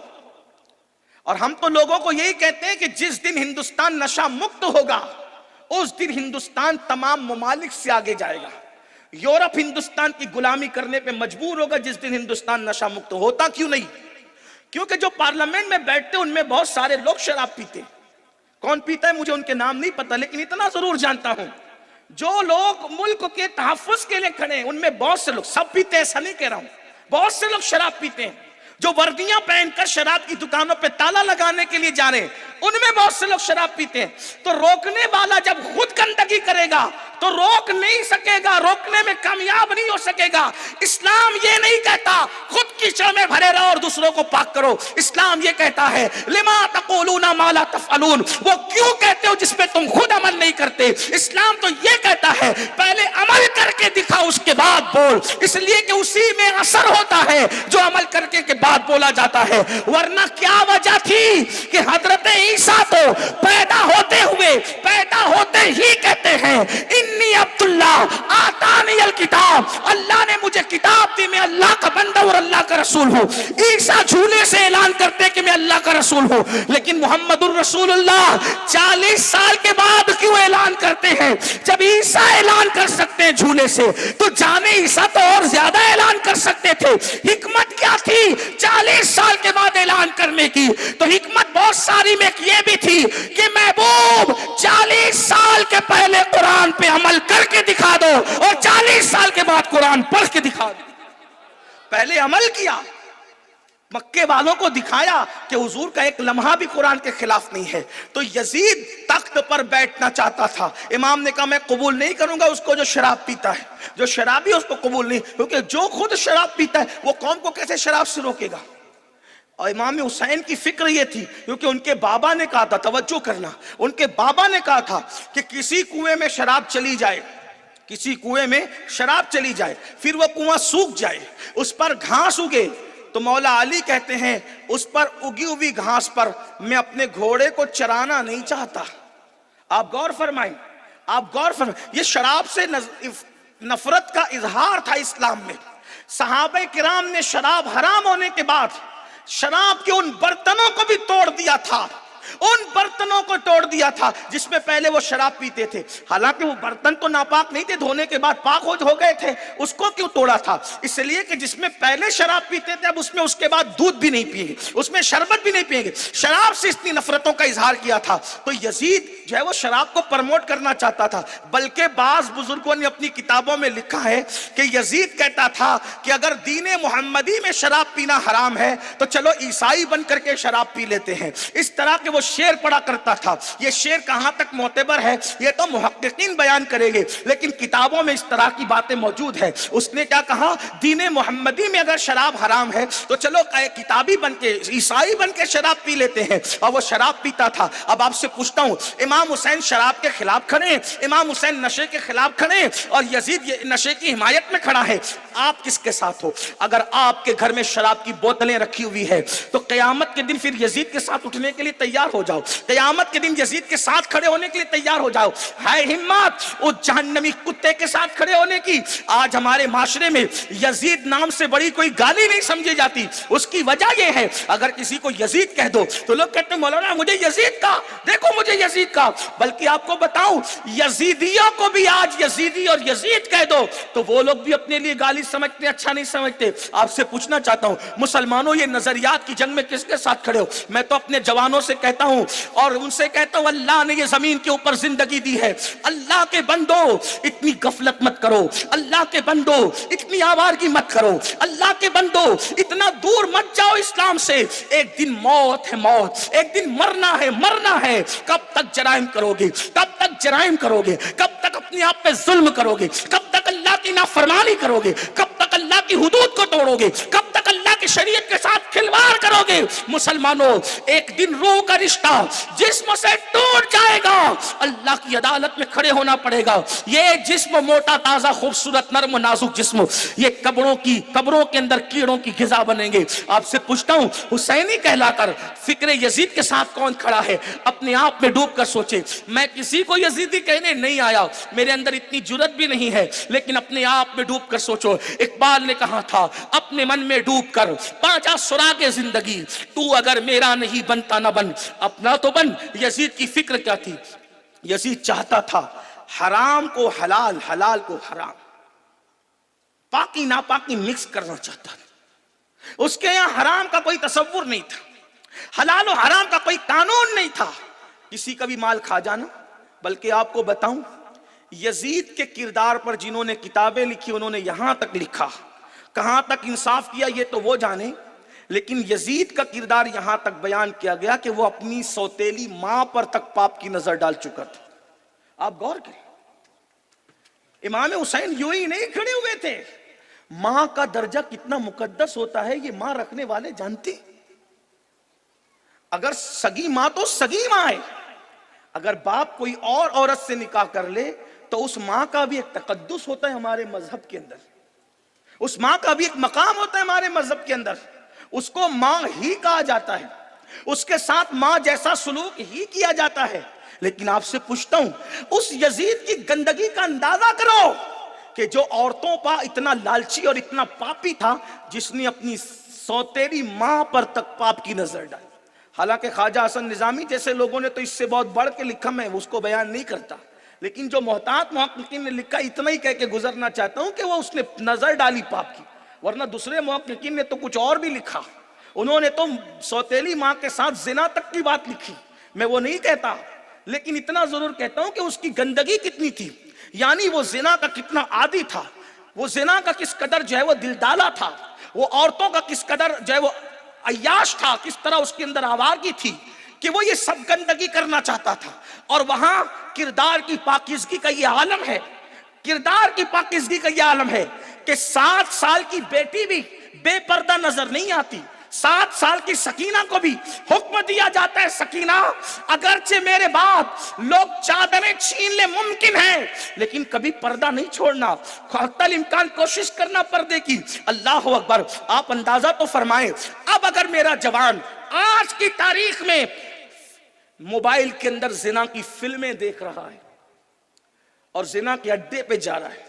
اور ہم تو لوگوں کو یہی کہتے ہیں کہ جس دن ہندوستان نشہ مکت ہوگا، اس دن ہندوستان تمام ممالک سے آگے جائے گا. یورپ ہندوستان کی غلامی کرنے پہ مجبور ہوگا جس دن ہندوستان نشہ مکت ہوتا. کیوں نہیں؟ کیونکہ جو پارلیمنٹ میں بیٹھتے ان میں بہت سارے لوگ شراب پیتے. کون پیتا ہے مجھے ان کے نام نہیں پتا، لیکن اتنا ضرور جانتا ہوں جو لوگ ملک کے تحفظ کے لیے کھڑے ہیں ان میں بہت سے لوگ، سب پیتے ہیں ایسا نہیں کہہ رہا ہوں، بہت سے لوگ شراب پیتے ہیں. جو وردیاں پہن کر شراب کی دکانوں پہ تالا لگانے کے لیے جا رہے ہیں، ان میں بہت سے لوگ شراب پیتے ہیں. تو روکنے والا جب خود گندگی کرے گا تو روک نہیں سکے گا، روکنے میں کامیاب نہیں ہو سکے گا. اسلام یہ نہیں کہتا خود کیچڑ میں بھرے رہو اور دوسروں کو پاک کرو. اسلام یہ کہتا ہے لما تقولون ما لا تفعلون، وہ کیوں کہتے ہو جس پہ تم خود عمل نہیں کرتے. اسلام تو یہ کہتا ہے پہلے عمل کر کے دکھاؤ اس کے بعد بول، اس لیے کہ اسی میں اثر ہوتا ہے جو عمل کر کے بعد بولا جاتا ہے. ورنہ کیا وجہ تھی کہ حضرت عیسیٰ تو پیدا ہوتے ہی کہتے ہیں انی عبداللہ آتانی الکتاب، اللہ نے مجھے کتاب دی، میں اللہ کا بندہ اور اللہ کا رسول ہوں. عیسیٰ جھولے سے اعلان کرتے کہ میں اللہ کا رسول ہوں، لیکن محمد الرسول اللہ 40 سال کے بعد کیوں اعلان کرتے ہیں؟ جب عیسیٰ اعلان کر سکتے ہیں جھولے سے تو جانے عیسیٰ تو اور زیادہ اعلان کر سکتے تھے. حکمت کیا تھی 40 سال کے بعد اعلان کرنے کی؟ تو حکمت بہت ساری میں یہ بھی تھی کہ محبوب 40 سال کے پہلے قرآن پہ عمل کر کے دکھا دو اور 40 سال کے بعد قرآن پڑھ کے دکھا دو. پہلے عمل کیا، مکے والوں کو دکھایا کہ حضور کا ایک لمحہ بھی قرآن کے خلاف نہیں ہے. تو یزید تخت پر بیٹھنا چاہتا تھا. امام نے کہا میں قبول نہیں کروں گا اس کو جو شراب پیتا ہے، جو شرابی اس کو قبول نہیں، کیونکہ جو خود شراب پیتا ہے وہ قوم کو کیسے شراب سے روکے گا. اور امام حسین کی فکر یہ تھی کیونکہ ان کے بابا نے کہا تھا، توجہ کرنا، ان کے بابا نے کہا تھا کہ کسی کنویں میں شراب چلی جائے، کسی کنویں میں شراب چلی جائے، پھر وہ کنواں سوکھ جائے، اس پر گھاس اگے، تو مولا علی کہتے ہیں اس پر اگی ہوئی گھاس پر میں اپنے گھوڑے کو چرانا نہیں چاہتا. آپ غور فرمائیں، یہ شراب سے نفرت کا اظہار تھا اسلام میں. صحابہ کرام نے شراب حرام ہونے کے بعد شراب کے ان برتنوں کو بھی توڑ دیا تھا، ان برتنوں کو توڑ دیا تھا جس میں پہلے وہ شراب پیتے تھے. حالانکہ وہ برتن تو ناپاک نہیں تھے، دھونے کے بعد پاک ہو گئے تھے. اس کو کیوں توڑا تھا؟ اس لیے کہ جس میں پہلے شراب پیتے تھے اب اس کے بعد دودھ بھی نہیں پیئیں گے، اس میں شربت بھی نہیں پیئیں گے. شراب سے اتنی نفرتوں کا اظہار کیا تھا. تو یزید جو ہے وہ شراب کو پرموٹ کرنا چاہتا تھا. بلکہ بعض بزرگوں نے اپنی کتابوں میں لکھا ہے کہ یزید کہتا تھا کہ اگر دین محمدی میں شراب پینا حرام ہے تو چلو عیسائی بن کر کے شراب پی لیتے ہیں. اس طرح کے وہ شعر پڑھا کرتا تھا. یہ شعر کہاں تک معتبر ہے یہ تو محققین بیان کریں گے، لیکن کتابوں میں اس طرح کی باتیں موجود ہیں. اس نے کیا کہا؟ دین محمدی میں اگر شراب حرام ہے تو چلو کتابی بن کے عیسائی بن کے شراب پی لیتے ہیں. اور وہ شراب پیتا تھا. اب آپ سے پوچھتا ہوں، امام حسین شراب کے خلاف کھڑے، امام حسین نشے کے خلاف کھڑے اور یزید یہ نشے کی حمایت میں کھڑا ہے. آپ کس کے ساتھ ہو؟ اگر آپ کے گھر میں شراب کی بوتلیں رکھی ہوئی ہے تو قیامت کے دن پھر یزید کے ساتھ اٹھنے کے لیے تیار ہو جاؤ، قیامت کے دن یزید کے ساتھ کھڑے ہونے کے لیے تیار ہو جاؤ. ہے ہمت اس جہنمی کتے کے ساتھ کھڑے ہونے کی؟ آج ہمارے معاشرے میں یزید نام سے بڑی کوئی گالی نہیں سمجھی جاتی. اس کی وجہ یہ ہے اگر کسی کو یزید کہہ دو تو لوگ کہتے ہیں مولانا مجھے یزید کا، دیکھو مجھے یزید کا. بلکہ آپ کو بتاؤں یزیدیوں کو بھی آج یزیدی اور یزید کہہ دو تو وہ لوگ بھی اپنے لیے گالی سمجھتے، اچھا نہیں سمجھتے. آپ سے پوچھنا چاہتا ہوں مسلمانوں یہ نظریات کی جنگ میں کس کے ساتھ کھڑے ہو؟ میں تو اپنے جوانوں سے کہتا ہوں اور ان سے کہتا ہوں اللہ نے یہ زمین کے اوپر زندگی دی ہے، اللہ کے بندو اتنی غفلت مت کرو، اللہ کے بندو اتنی آوارگی مت کرو، اللہ کے بندو اتنا دور مت جاؤ اسلام سے. ایک دن موت ہے، موت، ایک دن مرنا ہے، مرنا ہے. کب تک جرائم کرو گے؟ کب تک جرائم کرو گے؟ کب تک اپنے آپ پہ ظلم کرو گے؟ کب تک اللہ کی نافرمانی کرو گے؟ کب تک اللہ کی حدود کو توڑو گے؟ کب تک اللہ کی شریعت کے ساتھ کھلواڑ کرو گے؟ مسلمانوں ایک دن روح کا رشتہ جسم سے ٹوٹ جائے گا، اللہ کی عدالت میں کھڑے ہونا پڑے گا. یہ جسم موٹا تازہ خوبصورت نرم و نازک جسم یہ قبروں کے اندر کیڑوں کی غذا بنیں گے. آپ سے پوچھتا ہوں حسینی کہلا کر فکر یزید کے ساتھ کون کھڑا ہے؟ اپنے آپ میں ڈوب کر سوچے. میں کسی کو یزیدی کہنے نہیں آیا، میرے اندر اتنی جرت بھی نہیں ہے، لیکن اپنے آپ میں ڈوب کر سوچو. اقبال نے کہا تھا اپنے من میں ڈوب کر پاجا سراغ زندگی، تو اگر میرا نہیں بنتا نہ بن اپنا تو بن. یزید کی فکر کیا تھی؟ یزید چاہتا تھا حرام کو حلال، حلال کو حرام، پاکی ناپاکی مکس کرنا چاہتا تھا. اس کے یہاں حرام کا کوئی تصور نہیں تھا، حلال و حرام کا کوئی قانون نہیں تھا، کسی کا بھی مال کھا جانا. بلکہ آپ کو بتاؤں یزید کے کردار پر جنہوں نے کتابیں لکھی انہوں نے یہاں تک لکھا، کہاں تک انصاف کیا یہ تو وہ جانے، لیکن یزید کا کردار یہاں تک بیان کیا گیا کہ وہ اپنی سوتیلی ماں پر تک پاپ کی نظر ڈال چکا تھا. آپ غور کریں، امام حسین یوں ہی نہیں کھڑے ہوئے تھے. ماں کا درجہ کتنا مقدس ہوتا ہے یہ ماں رکھنے والے جانتے. اگر سگی ماں تو سگی ماں ہے، اگر باپ کوئی اور عورت سے نکاح کر لے تو اس ماں کا بھی ایک تقدس ہوتا ہے ہمارے مذہب کے اندر، اس ماں کا بھی ایک مقام ہوتا ہے ہمارے مذہب کے اندر. اس کو ماں ہی کہا جاتا ہے، اس کے ساتھ ماں جیسا سلوک ہی کیا جاتا ہے. لیکن آپ سے پوچھتا ہوں، اس یزید کی گندگی کا اندازہ کرو کہ جو عورتوں پر اتنا لالچی اور اتنا پاپی تھا، جس نے اپنی سوتیلی ماں پر تک پاپ کی نظر ڈالی. حالانکہ خواجہ حسن نظامی جیسے لوگوں نے تو اس سے بہت بڑھ کے لکھا، میں اس کو بیان نہیں کرتا، لیکن جو محتاط محققین نے لکھا اتنا ہی کہہ کے گزرنا چاہتا ہوں کہ وہ اس نے نظر ڈالی پاپ کی. ورنہ دوسرے محققین نے تو کچھ اور بھی لکھا، انہوں نے تو سوتیلی ماں کے ساتھ زنا تک کی بات لکھی. میں وہ نہیں کہتا، لیکن اتنا ضرور کہتا ہوں کہ اس کی گندگی کتنی تھی، یعنی وہ زنا کا کتنا عادی تھا، وہ زنا کا کس قدر جو ہے وہ دل ڈالا تھا، وہ عورتوں کا کس قدر جو ہے وہ عیاش تھا، کس طرح اس کے اندر آوارگی تھی کہ وہ یہ سب گندگی کرنا چاہتا تھا. اور وہاں کردار کی پاکیزگی کا یہ عالم ہے، کردار کی پاکیزگی کا یہ عالم ہے کہ 7 سال کی بیٹی بھی بے پردہ نظر نہیں آتی. 7 سال کی سکینہ کو بھی حکم دیا جاتا ہے، سکینہ اگرچہ میرے بعد لوگ چادریں چھین لے ممکن ہے، لیکن کبھی پردہ نہیں چھوڑنا، حتی الامکان کوشش کرنا پردے کی. اللہ اکبر. آپ اندازہ تو فرمائیں، اب اگر میرا جوان آج کی تاریخ میں موبائل کے اندر زنا کی فلمیں دیکھ رہا ہے اور زنا کے اڈے پہ جا رہا ہے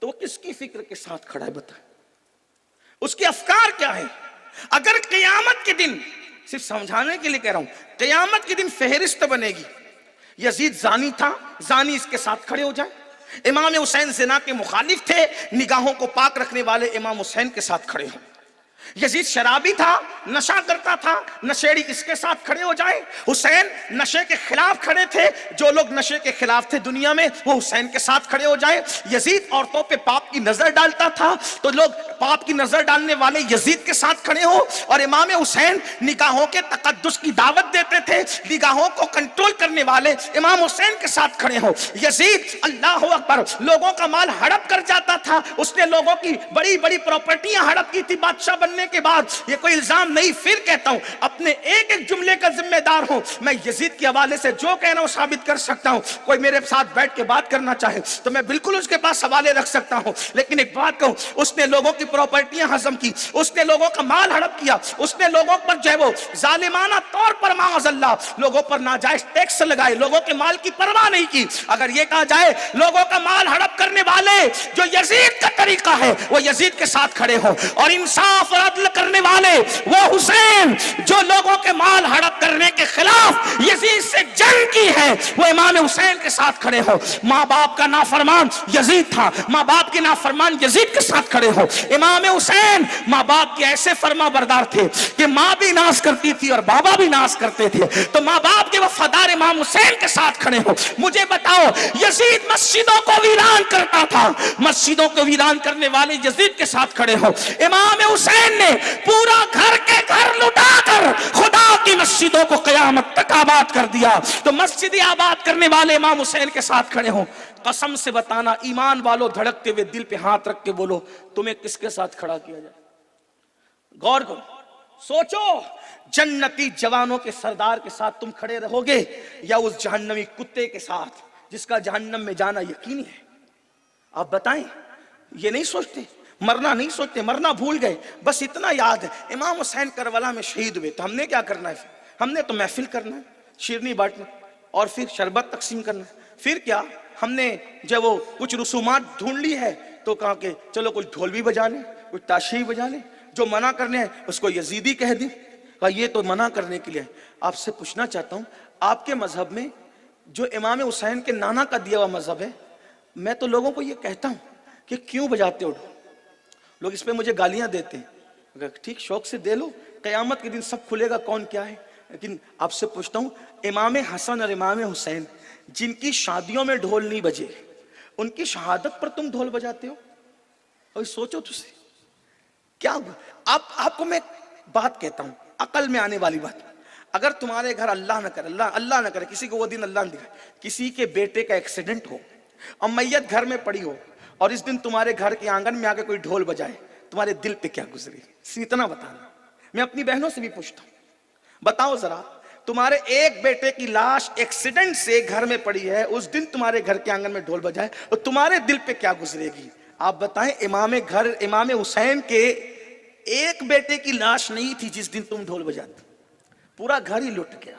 تو وہ کس کی فکر کے ساتھ کھڑا ہے؟ بتائیں اس کے افکار کیا ہیں؟ اگر قیامت کے دن، صرف سمجھانے کے لیے کہہ رہا ہوں، قیامت کے دن فہرست بنے گی، یزید زانی تھا، زانی اس کے ساتھ کھڑے ہو جائیں. امام حسین زنا کے مخالف تھے، نگاہوں کو پاک رکھنے والے امام حسین کے ساتھ کھڑے ہوں. یزید شرابی تھا، نشہ کرتا تھا، نشیڑی اس کے ساتھ کھڑے ہو جائیں. حسین نشے کے خلاف کھڑے تھے، جو لوگ نشے کے خلاف تھے دنیا میں وہ حسین کے ساتھ کھڑے ہو جائیں. یزید عورتوں پہ پاپ کی نظر ڈالتا تھا تو لوگ پاپ کی نظر ڈالنے والے یزید کے ساتھ کھڑے ہوں. اور امام حسین نگاہوں کے تقدس کی دعوت دیتے تھے، نگاہوں کو کنٹرول کرنے والے امام حسین کے ساتھ کھڑے ہوں. یزید اللہ اکبر لوگوں کا مال ہڑپ کر جاتا تھا، اس نے لوگوں کی بڑی بڑی پراپرٹیاں ہڑپ کی تھی بادشاہ بننے کے بعد. یہ کوئی الزام نہیں، پھر کہتا ہوں اپنے ایک ایک جملے کا ذمہ دار ہوں. میں یزید کے حوالے سے جو کہنا ہوں ثابت کر سکتا ہوں. کوئی میرے ساتھ بیٹھ کے بات کرنا چاہے تو میں بالکل اس کے پاس حوالے رکھ سکتا ہوں. لیکن ایک بات کہوں، اس نے لوگوں کی پراپرٹیاں ہضم کی، اس نے لوگوں کا مال ہڑپ کیا، اس نے لوگوں پر جو ہے وہ ظالمانہ طور پر معاذ اللہ لوگوں پر ناجائز ٹیکس لگائے، لوگوں کے مال کی پرواہ نہیں کی. اگر یہ کہا جائے لوگوں کا مال ہڑپ کرنے والے جو یزید کا طریقہ ہے وہ یزید کے ساتھ کھڑے ہوں، اور انصاف اور عدل کرنے والے وہ حسین جو لوگوں کے مال ہڑپ کرنے کے خلاف یزید سے جنگ کی ہے وہ امام حسین کے ساتھ کھڑے ہوں. ماں باپ کا نافرمان یزید تھا، ماں باپ کے نافرمان یزید کے ساتھ کھڑے ہوں. امام حسین ماں باپ کے ایسے فرما بردار تھے کہ ماں بھی ناز کرتی تھی اور بابا بھی ناز کرتے تھے، تو ماں باپ کے وفادار امام حسین کے ساتھ کھڑے ہوں. مجھے بتاؤ، یزید مسجدوں کو ویران کرتا تھا، مسجدوں کو ویران کرنے والے یزید کے ساتھ کھڑے ہوں. امام حسین نے پورا گھر کے گھر لٹا کر خدا کی مسجدوں کو قیامت تک آباد کر دیا، تو مسجد آباد کرنے والے امام حسین کے ساتھ کھڑے ہوں. قسم سے بتانا ایمان والو، دھڑکتے ہوئے دل پہ ہاتھ رکھ کے بولو، تمہیں کس کے ساتھ کھڑا کیا جائے؟ غور کرو، سوچو، جنتی جوانوں کے سردار کے ساتھ تم کھڑے رہو گے یا اس جہنمی کتے کے ساتھ جس کا جہنم میں جانا یقینی ہے؟ آپ بتائیں. یہ نہیں سوچتے، مرنا نہیں سوچتے، مرنا بھول گئے. بس اتنا یاد ہے امام حسین کربلا میں شہید ہوئے تو ہم نے کیا کرنا ہے؟ ہم نے تو محفل کرنا ہے، شیرنی بانٹنا اور پھر شربت تقسیم کرنا ہے. پھر کیا ہم نے جب وہ کچھ رسومات ڈھونڈ لی ہے تو کہا کہ چلو کچھ ڈھول بھی بجا لیں، کچھ تاشی بجا لیں، جو منع کرنے ہیں اس کو یزیدی کہہ دیں. کہا یہ تو منع کرنے کے لیے. آپ سے پوچھنا چاہتا ہوں، آپ کے مذہب میں جو امام حسین کے نانا کا دیا ہوا مذہب ہے، میں تو لوگوں کو یہ کہتا ہوں کہ کیوں بجاتے ہو ڈھول؟ لوگ اس پہ مجھے گالیاں دیتے ہیں. ٹھیک، شوق سے دے لو، قیامت کے دن سب کھلے گا کون کیا ہے. لیکن آپ سے پوچھتا ہوں، امام حسن اور امام حسین جن کی شادیوں میں ڈھول نہیں بجے، ان کی شہادت پر تم ڈھول بجاتے ہو؟ اور سوچو تجھے کیا آپ کو میں بات کہتا ہوں، عقل میں آنے والی بات. اگر تمہارے گھر اللہ نہ کرے کسی کو وہ دن اللہ نہ دکھائے، کسی کے بیٹے کا ایکسیڈنٹ ہو اور میت گھر میں پڑی ہو، اور اس دن تمہارے گھر کے آنگن میں آ کے کوئی ڈھول بجائے، تمہارے دل پہ کیا گزرے؟ اتنا بتانا. میں اپنی بہنوں سے بھی پوچھتا ہوں، بتاؤ ذرا، تمہارے ایک بیٹے کی لاش ایکسیڈنٹ سے گھر میں پڑی ہے، اس دن تمہارے گھر کے آنگن میں ڈھول بجائے اور تمہارے دل پہ کیا گزرے گی؟ آپ بتائیں. امام حسین کے ایک بیٹے کی لاش نہیں تھی جس دن تم ڈھول بجاتے، پورا گھر ہی لٹ گیا.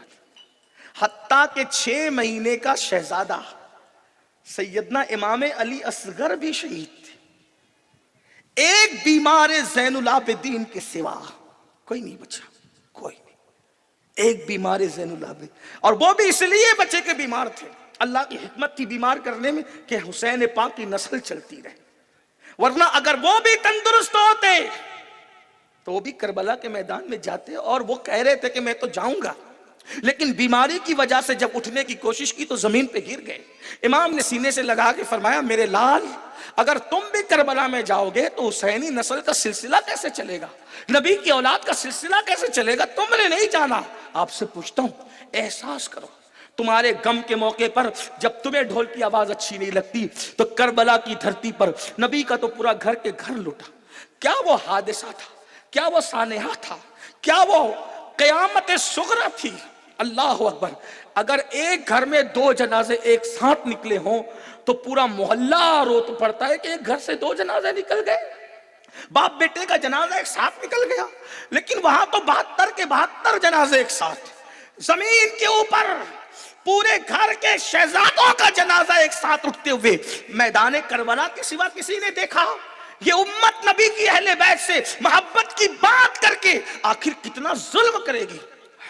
حتیٰ کہ 6 مہینے کا شہزادہ سیدنا امام علی اصغر بھی شہید تھے. ایک بیمار زین العابدین کے سوا کوئی نہیں بچا، کوئی نہیں. ایک بیمار زین العابدین، اور وہ بھی اس لیے بچے کے بیمار تھے، اللہ کی حکمت تھی بیمار کرنے میں کہ حسین پاک کی نسل چلتی رہے. ورنہ اگر وہ بھی تندرست ہوتے تو وہ بھی کربلا کے میدان میں جاتے، اور وہ کہہ رہے تھے کہ میں تو جاؤں گا، لیکن بیماری کی وجہ سے جب اٹھنے کی کوشش کی تو زمین پہ گر گئے. امام نے سینے سے لگا کے فرمایا، میرے لال، اگر تم بھی کربلا میں جاؤ گے تو حسینی نسل کا سلسلہ کیسے چلے گا؟ نبی کی اولاد کا سلسلہ کیسے چلے گا؟ تم نے نہیں جانا. آپ سے پوچھتا ہوں، احساس کرو، تمہارے غم کے موقع پر جب تمہیں ڈھول کی آواز اچھی نہیں لگتی تو کربلا کی دھرتی پر نبی کا تو پورا گھر کے گھر لٹا. کیا وہ حادثہ تھا؟ کیا وہ سانحہ تھا؟ کیا وہ قیامت صغری تھی؟ اللہ اکبر. اگر ایک گھر میں 2 جنازے ایک ساتھ نکلے ہوں تو پورا محلہ رو تو پڑتا ہے کہ ایک گھر سے 2 جنازے نکل گئے. باپ بیٹے کا جنازہ ایک ساتھ نکل گیا، لیکن وہاں تو 72 کے 72 جنازے ایک ساتھ. زمین کے اوپر پورے گھر کے شہزادوں کا جنازہ ایک ساتھ اٹھتے ہوئے میدان کربلا کے سوا کسی نے دیکھا؟ یہ امت نبی کی اہل بیت سے محبت کی بات کر کے آخر کتنا ظلم کرے گی؟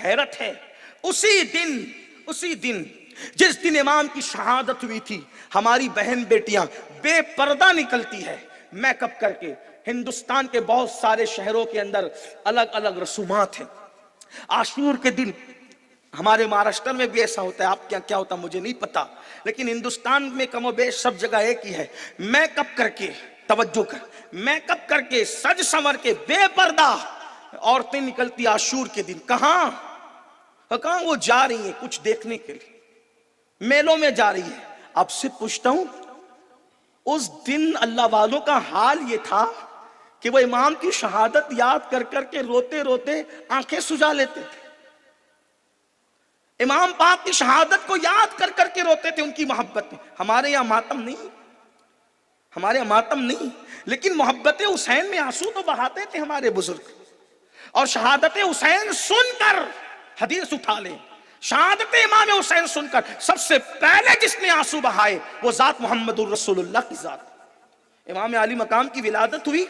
حیرت ہے. اسی دن جس دن امام کی شہادت ہوئی تھی، ہماری بہن بیٹیاں بے پردہ نکلتی ہے میک اپ کر کے. ہندوستان کے بہت سارے شہروں کے اندر الگ الگ رسومات ہیں. عاشور کے دن ہمارے مہاراشٹر میں بھی ایسا ہوتا ہے، آپ کیا ہوتا مجھے نہیں پتا، لیکن ہندوستان میں کم و بیش سب جگہ ایک ہی ہے. میک اپ کر کے، توجہ کر، میک اپ کر کے سج سنور کے بے پردہ عورتیں نکلتی عاشور کے دن. کہاں وہ جا رہی ہیں؟ کچھ دیکھنے کے لیے میلوں میں جا رہی ہے. آپ سے پوچھتا ہوں، اس دن اللہ والوں کا حال یہ تھا کہ وہ امام کی شہادت یاد کر کر کے روتے روتے آنکھیں سجا لیتے تھے. امام پاک کی شہادت کو یاد کر کر کے روتے تھے ان کی محبت میں. ہمارے یہاں ماتم نہیں، لیکن محبت حسین میں آنسو تو بہاتے تھے ہمارے بزرگ. اور شہادت حسین سن کر حدیث اٹھا لیں، شہادت امام حسین سن کر سب سے پہلے جس نے آنسو بہائے وہ ذات محمد الرسول اللہ کی ذات. امام علی مقام کی ولادت ہوئی،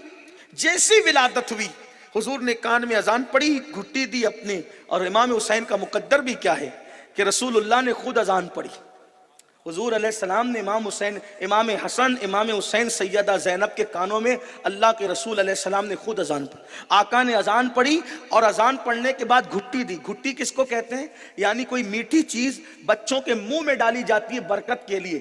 جیسی ولادت ہوئی حضور نے کان میں اذان پڑھی، گھٹی دی اپنے. اور امام حسین کا مقدر بھی کیا ہے کہ رسول اللہ نے خود اذان پڑھی. حضور علیہ السلام نے امام حسن، امام حسین، سیدہ زینب کے کانوں میں اللہ کے رسول علیہ السلام نے خود اذان پڑھی. آقا نے اذان پڑھی اور اذان پڑھنے کے بعد گھٹی دی. گھٹی کس کو کہتے ہیں؟ یعنی کوئی میٹھی چیز بچوں کے منہ میں ڈالی جاتی ہے برکت کے لیے،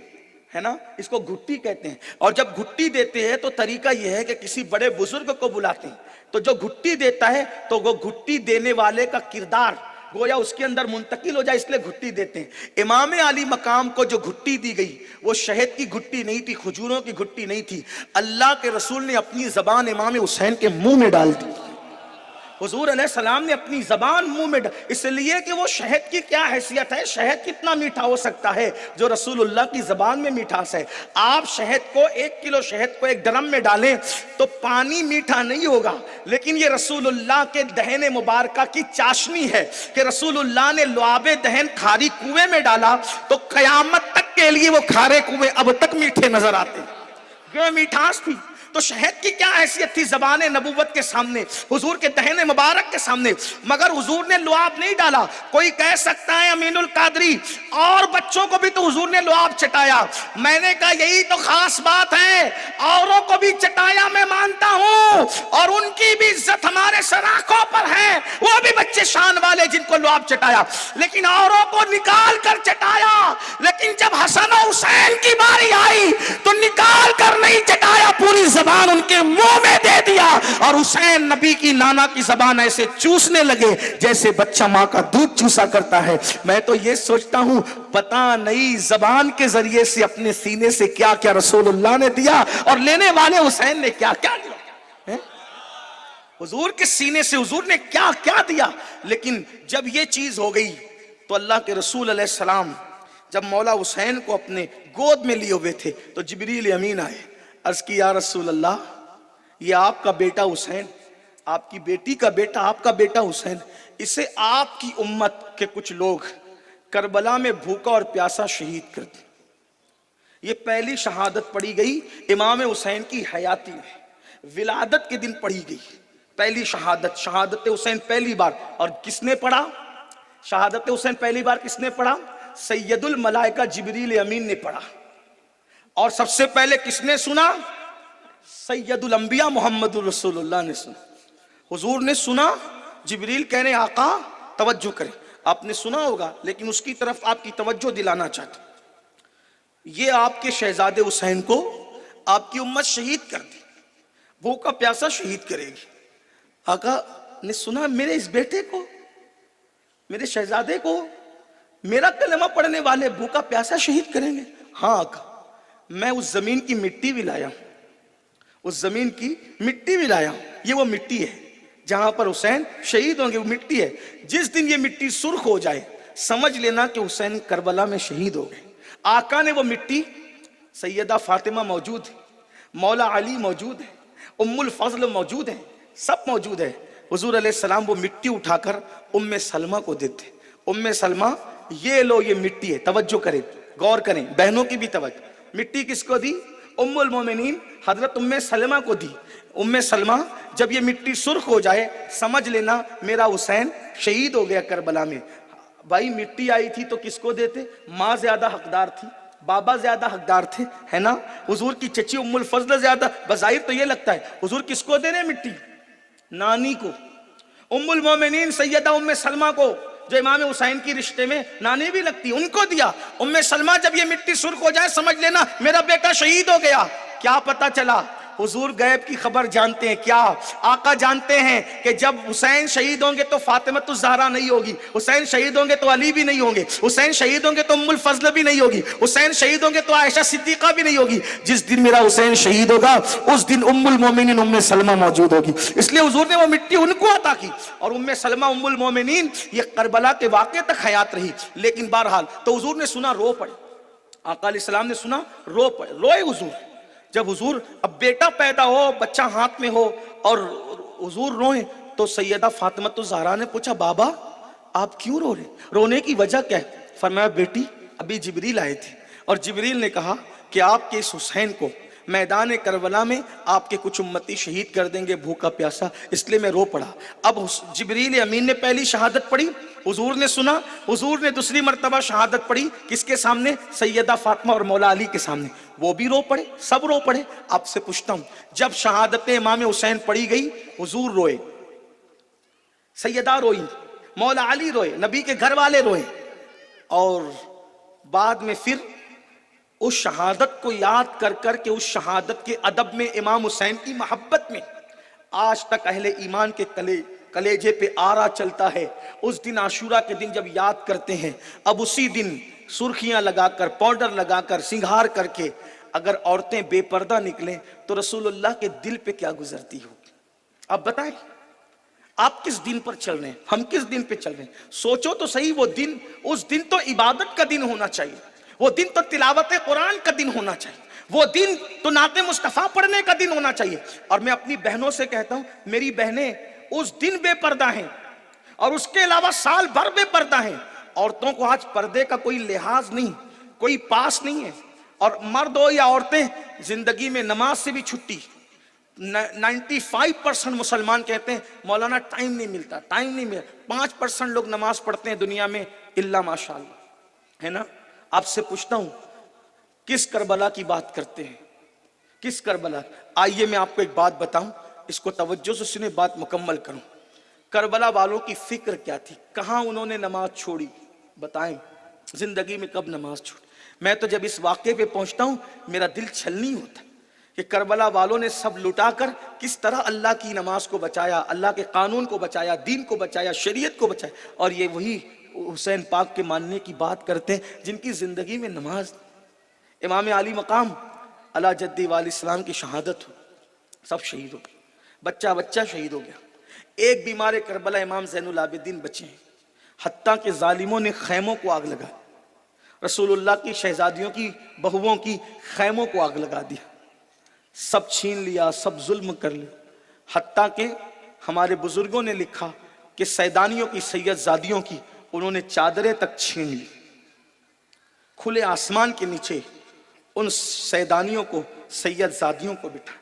ہے نا، اس کو گھٹی کہتے ہیں. اور جب گھٹی دیتے ہیں تو طریقہ یہ ہے کہ کسی بڑے بزرگ کو بلاتے ہیں، تو جو گھٹی دیتا ہے تو وہ گھٹی دینے والے کا کردار گویا اس کے اندر منتقل ہو جائے، اس لیے گھٹی دیتے ہیں. امام علی مقام کو جو گھٹی دی گئی وہ شہد کی گھٹی نہیں تھی، کھجوروں کی گھٹی نہیں تھی. اللہ کے رسول نے اپنی زبان امام حسین کے منہ میں ڈال دی. حضور علیہ السلام نے اپنی زبان منہ میں اس لیے کہ وہ شہد کی کیا حیثیت ہے، شہد کتنا میٹھا ہو سکتا ہے جو رسول اللہ کی زبان میں میٹھاس ہے. آپ شہد کو 1 کلو شہد کو ایک ڈرم میں ڈالیں تو پانی میٹھا نہیں ہوگا، لیکن یہ رسول اللہ کے دہن مبارکہ کی چاشنی ہے کہ رسول اللہ نے لعاب دہن کھاری کنویں میں ڈالا تو قیامت تک کے لیے وہ کھارے کنویں اب تک میٹھے نظر آتے. یہ میٹھاس تھی. تو شہد کی کیا حیثیت تھی زبان نبوت کے سامنے، حضور کے دہن مبارک کے سامنے، مگر حضور نے لعاب نہیں ڈالا. کوئی کہہ سکتا ہے امین القادری اور بچوں کو بھی تو حضور نے لعاب چٹایا. میں نے کہا یہی تو خاص بات ہے، اوروں کو بھی چٹایا میں مانتا ہوں، اور ان کی بھی عزت ہمارے سراخوں پر ہے، وہ بھی بچے شان والے جن کو لعاب چٹایا، لیکن اوروں کو نکال کر چٹایا. لیکن جب حسن و حسین کی باری آئی تو نکال کر نہیں چٹایا، فرمایا پوری زبان ان کے منہ میں دے دیا، اور حسین نبی کی نانا کی زبان ایسے چوسنے لگے جیسے بچہ ماں کا دودھ چوسا کرتا ہے۔ میں تو یہ سوچتا ہوں پتہ نہیں زبان کے ذریعے سے اپنے سینے سے کیا کیا رسول اللہ نے دیا، اور لینے والے حسین نے کیا کیا دیا، حضور کے سینے سے حضور نے کیا کیا دیا۔ لیکن جب یہ چیز ہو گئی تو اللہ کے رسول علیہ السلام جب مولا حسین کو اپنے گود میں لیے ہوئے تھے تو جبریل امین آئے، عرض کی یا رسول اللہ یہ آپ کا بیٹا حسین، آپ کی بیٹی کا بیٹا، آپ کا بیٹا حسین، اسے آپ کی امت کے کچھ لوگ کربلا میں بھوکا اور پیاسا شہید کر دیں۔ یہ پہلی شہادت پڑھی گئی امام حسین کی حیاتی میں، ولادت کے دن پڑھی گئی پہلی شہادت، شہادت حسین پہلی بار۔ اور کس نے پڑھا شہادت حسین پہلی بار؟ کس نے پڑھا؟ سید الملائکہ جبریل امین نے پڑھا۔ اور سب سے پہلے کس نے سنا؟ سید الانبیاء محمد رسول اللہ نے سنا۔ حضور نے سنا، جبریل کہنے آقا توجہ کریں، آپ نے سنا ہوگا لیکن اس کی طرف آپ کی توجہ دلانا چاہتا ہوں۔ یہ آپ کے شہزادے حسین کو آپ کی امت شہید کر دی، بھوکا پیاسا شہید کرے گی۔ آقا نے سنا میرے اس بیٹے کو، میرے شہزادے کو میرا کلمہ پڑھنے والے بھوکا پیاسا شہید کریں گے؟ ہاں آقا، میں اس زمین کی مٹی بھی لایا ہوں، اس زمین کی مٹی بھی لایا ہوں۔ یہ وہ مٹی ہے جہاں پر حسین شہید ہوں گے، وہ مٹی ہے۔ جس دن یہ مٹی سرخ ہو جائے سمجھ لینا کہ حسین کربلا میں شہید ہو گئے۔ آقا نے وہ مٹی، سیدہ فاطمہ موجود ہے، مولا علی موجود ہے، ام الفضل موجود ہے، سب موجود ہے۔ حضور علیہ السلام وہ مٹی اٹھا کر ام سلمہ کو دیتے۔ ام سلمہ یہ لو یہ مٹی ہے، توجہ کریں غور کریں، بہنوں کی بھی توجہ۔ مٹی کس کو دی؟ ام المومنین حضرت ام سلمہ کو دی۔ ام سلمہ جب یہ مٹی سرخ ہو جائے سمجھ لینا میرا حسین شہید ہو گیا کربلا میں۔ بھائی مٹی آئی تھی تو کس کو دیتے؟ ماں زیادہ حقدار تھی، بابا زیادہ حقدار تھے، ہے نا؟ حضور کی چچی ام الفضل زیادہ، بظاہر تو یہ لگتا ہے حضور کس کو دے رہے مٹی؟ نانی کو، ام المومنین سیدہ ام سلمہ کو، جو امام حسین کی رشتے میں نانی بھی لگتی، ان کو دیا۔ ام سلمہ جب یہ مٹی سرخ ہو جائے سمجھ لینا میرا بیٹا شہید ہو گیا۔ کیا پتا چلا؟ حضور غیب کی خبر جانتے ہیں کیا؟ آقا جانتے ہیں کہ جب حسین شہید ہوں گے تو فاطمۃ الزہرا نہیں ہوگی، حسین شہید ہوں گے تو علی بھی نہیں ہوں گے، حسین شہید ہوں گے تو ام الفضل بھی نہیں ہوگی، حسین شہید ہوں گے تو عائشہ صدیقہ بھی نہیں ہوگی۔ جس دن میرا حسین شہید ہوگا اس دن ام المومنین ام سلمہ موجود ہوگی۔ اس لیے حضور نے وہ مٹی ان کو عطا کی، اور ام سلمہ ام المومنین یہ کربلا کے واقعے تک حیات رہی۔ لیکن بہرحال تو حضور نے سنا، رو پڑے، آقا علیہ السلام نے سنا، رو پڑے، روئے حضور۔ جب حضور اب بیٹا پیدا ہو، بچہ ہاتھ میں ہو اور حضور روئیں تو سیدہ فاطمۃ الزہرا نے پوچھا بابا آپ کیوں رو رہے؟ رونے کی وجہ کیا ہے؟ فرمایا بیٹی ابھی جبریل آئے تھے اور جبریل نے کہا کہ آپ کے اس حسین کو میدان کربلا میں آپ کے کچھ امتی شہید کر دیں گے بھوکا پیاسا، اس لیے میں رو پڑا۔ اب جبریل امین نے پہلی شہادت پڑھی، حضور نے سنا، حضور نے دوسری مرتبہ شہادت پڑھی، کس کے سامنے؟ سیدہ فاطمہ اور مولا علی کے سامنے، وہ بھی رو پڑے، سب رو پڑے۔ آپ سے پوچھتا ہوں جب شہادت امام حسین پڑھی گئی حضور روئے، سیدہ روئی، مولا علی روئے، نبی کے گھر والے روئے، اور بعد میں پھر اس شہادت کو یاد کر کر کے اس شہادت کے ادب میں امام حسین کی محبت میں آج تک اہل ایمان کے کلیجے پہ آرا چلتا ہے۔ اس دن عاشورہ کے دن جب یاد کرتے ہیں، اب اسی دن سرخیاں لگا کر، پاؤڈر لگا کر، سنگھار کر کے اگر عورتیں بے پردہ نکلیں تو رسول اللہ کے دل پہ کیا گزرتی ہوگی؟ آپ بتائیں، آپ کس دن پر چل رہے ہیں، ہم کس دن پہ چل رہے ہیں؟ سوچو تو صحیح، وہ دن، اس دن تو عبادت کا دن ہونا چاہیے، وہ دن تو تلاوت قرآن کا دن ہونا چاہیے، وہ دن تو نعت مصطفیٰ پڑھنے کا دن ہونا چاہیے۔ اور میں اپنی بہنوں سے کہتا ہوں میری بہنیں اس دن بے پردہ ہیں اور اس کے علاوہ سال بھر بے پردہ ہیں۔ عورتوں کو آج پردے کا کوئی لحاظ نہیں، کوئی پاس نہیں ہے، اور مرد ہو یا عورتیں زندگی میں نماز سے بھی چھٹی۔ 95% مسلمان کہتے ہیں مولانا ٹائم نہیں ملتا، ٹائم نہیں ملتا۔ 5% لوگ نماز پڑھتے ہیں دنیا میں، اللہ ماشاءاللہ، ہے نا؟ آپ سے پوچھتا ہوں کس کربلا کی بات کرتے ہیں؟ کس کربلا؟ آئیے میں آپ کو ایک بات بتاؤں، اس کو توجہ سے سنیں، بات مکمل کروں۔ کربلا والوں کی فکر کیا تھی؟ کہاں انہوں نے نماز چھوڑی؟ بتائیں، زندگی میں کب نماز چھوڑی؟ میں تو جب اس واقعے پہ پہنچتا ہوں میرا دل چھلنی ہوتا ہے۔ کہ کربلا والوں نے سب لٹا کر کس طرح اللہ کی نماز کو بچایا، اللہ کے قانون کو بچایا، دین کو بچایا، شریعت کو بچایا. اور یہ وہی حسین پاک کے ماننے کی بات کرتے ہیں جن کی زندگی میں نماز. امام علی مقام علی جدی والی اسلام کی شہادت ہو، سب شہید ہو گئے، بچہ بچہ شہید ہو گیا. ایک بیمار کربلا امام زین العابدین بچے ہیں، حتیٰ کہ ظالموں نے خیموں کو آگ لگا، رسول اللہ کی شہزادیوں کی بہووں کی خیموں کو آگ لگا دیا، سب چھین لیا، سب ظلم کر لیا. حتیٰ کہ ہمارے بزرگوں نے لکھا کہ سیدانیوں کی، سید زادیوں کی انہوں نے چادریں تک چھین لی. کھلے آسمان کے نیچے ان سیدانیوں کو، سید زادیوں کو بٹھا.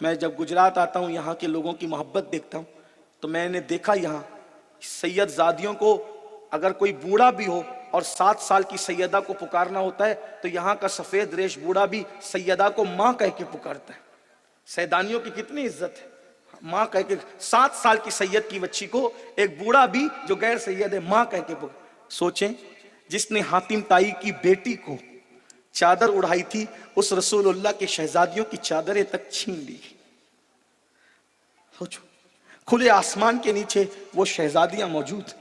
میں جب گجرات آتا ہوں، یہاں کے لوگوں کی محبت دیکھتا ہوں، تو میں نے دیکھا یہاں سید زادیوں کو اگر کوئی بوڑھا بھی ہو اور 7 سال کی سیدہ کو پکارنا ہوتا ہے تو یہاں کا سفید ریش بوڑھا بھی سیدہ کو ماں کہہ کے پکارتا ہے. سیدانیوں کی کتنی عزت ہے، ماں کہہ کے. 7 سال کی سید کی بچی کو ایک بوڑھا بھی جو غیر سید ہے ماں کہہ کے پکارتا. سوچیں، جس نے حاتم طائی کی بیٹی کو چادر اڑائی تھی، اس رسول اللہ کے شہزادیوں کی چادریں تک چھین لی. سوچو، کھلے آسمان کے نیچے وہ شہزادیاں موجود،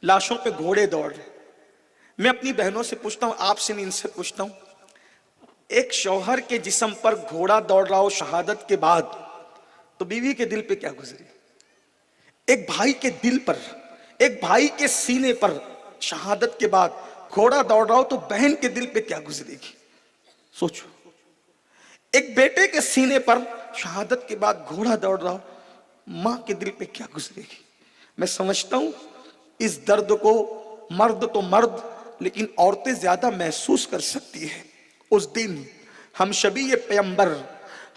لاشوں پہ گھوڑے دوڑ رہے. میں اپنی بہنوں سے پوچھتا ہوں، آپ سے نہیں ان سے پوچھتا ہوں، ایک شوہر کے جسم پر گھوڑا دوڑ رہا ہو شہادت کے بعد تو بیوی کے دل پہ کیا گزری؟ ایک بھائی کے دل پر، ایک بھائی کے سینے پر شہادت کے بعد گھوڑا دوڑ رہا ہو تو بہن کے دل پہ کیا گزرے گی؟ سوچو. ایک بیٹے کے سینے پر شہادت کے بعد گھوڑا دوڑ رہا ہو، ماں کے دل پہ کیا گزرے گی؟ میں سمجھتا ہوں اس درد کو مرد تو مرد لیکن عورتیں زیادہ محسوس کر سکتی ہیں. اس دن ہم شبیہ پیغمبر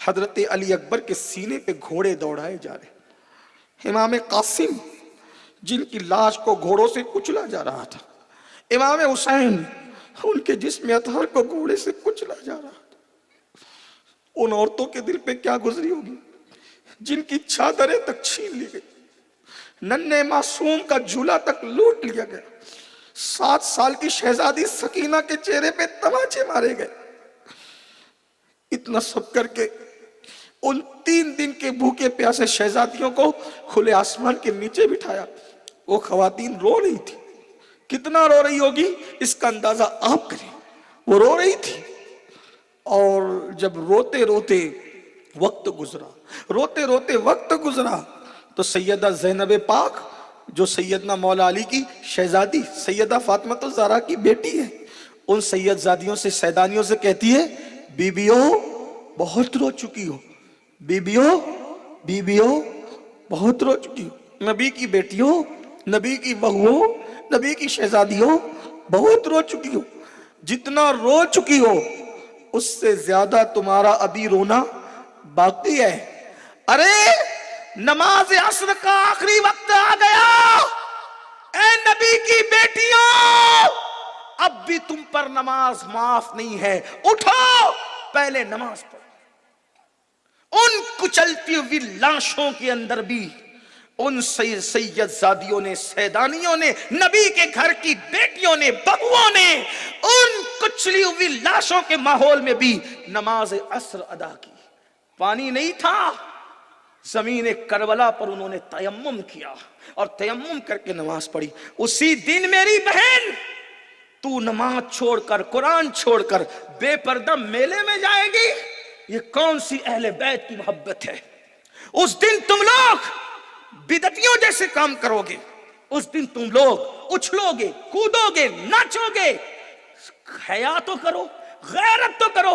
حضرت علی اکبر کے سینے پہ گھوڑے دوڑائے جا رہے. امام قاسم جن کی لاش کو گھوڑوں سے کچلا جا رہا تھا، امام حسین ان کے جسم اطہر کو گھوڑے سے کچلا جا رہا تھا. ان عورتوں کے دل پہ کیا گزری ہوگی جن کی چادریں تک چھین لی گئی، ننھے معصوم کا جھولا تک لوٹ لیا گیا، 7 سال کی شہزادی سکینہ کے چہرے پہ تماچے مارے گئے. اتنا سب کر کے ان 3 دن کے بھوکے پیاسے شہزادیوں کو کھلے آسمان کے نیچے بٹھایا. وہ خواتین رو رہی تھی. کتنا رو رہی ہوگی اس کا اندازہ آپ کریں. وہ رو رہی تھی اور جب روتے روتے وقت گزرا، روتے روتے وقت گزرا تو سیدہ زینب پاک جو سیدنا مولا علی کی شہزادی سیدہ فاطمہ الزہرا کی بیٹی ہے، ان سید زادیوں سے، سیدانیوں سے کہتی ہے، بیبیوں بہت رو چکی ہو، بیبیوں بیبیوں بہت رو چکی ہو، نبی کی بیٹیوں، نبی کی بہووں، نبی کی شہزادیوں بہت رو چکی ہو. جتنا رو چکی ہو اس سے زیادہ تمہارا ابھی رونا باقی ہے. ارے نماز عصر کا آخری وقت آ گیا، اے نبی کی بیٹیوں، اب بھی تم پر نماز معاف نہیں ہے. اٹھو، پہلے نماز پڑھو. ان کچلتی ہوئی لاشوں کے اندر بھی ان سید زادیوں نے، سیدانیوں نے، نبی کے گھر کی بیٹیوں نے، بہووں نے ان کچلی ہوئی لاشوں کے ماحول میں بھی نماز عصر ادا کی. پانی نہیں تھا، زمین کربلا پر انہوں نے تیمم کیا اور تیمم کر کے نماز پڑھی. اسی دن میری بہن تو نماز چھوڑ کر، قرآن چھوڑ کر بے پردہ میلے میں جائے گی؟ یہ کون سی اہل بیت کی محبت ہے؟ اس دن تم لوگ بدعتیوں جیسے کام کرو گے، اس دن تم لوگ اچھلو گے، کودو گے، ناچو گے. حیا تو کرو، غیرت تو کرو.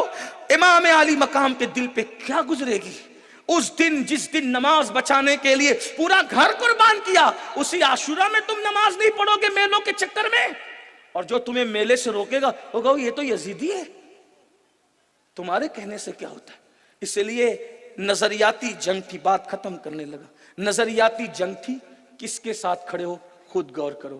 امام علی مقام کے دل پہ کیا گزرے گی اس دن جس دن نماز بچانے کے لیے پورا گھر قربان کیا؟ اسی عاشورہ میں تم نماز نہیں پڑھو گے میلوں کے چکر میں، اور جو تمہیں میلے سے روکے گا وہ کہو یہ تو یزیدی ہے. تمہارے کہنے سے کیا ہوتا ہے؟ اس لیے نظریاتی جنگ تھی، بات ختم کرنے لگا. نظریاتی جنگ تھی، کس کے ساتھ کھڑے ہو خود غور کرو.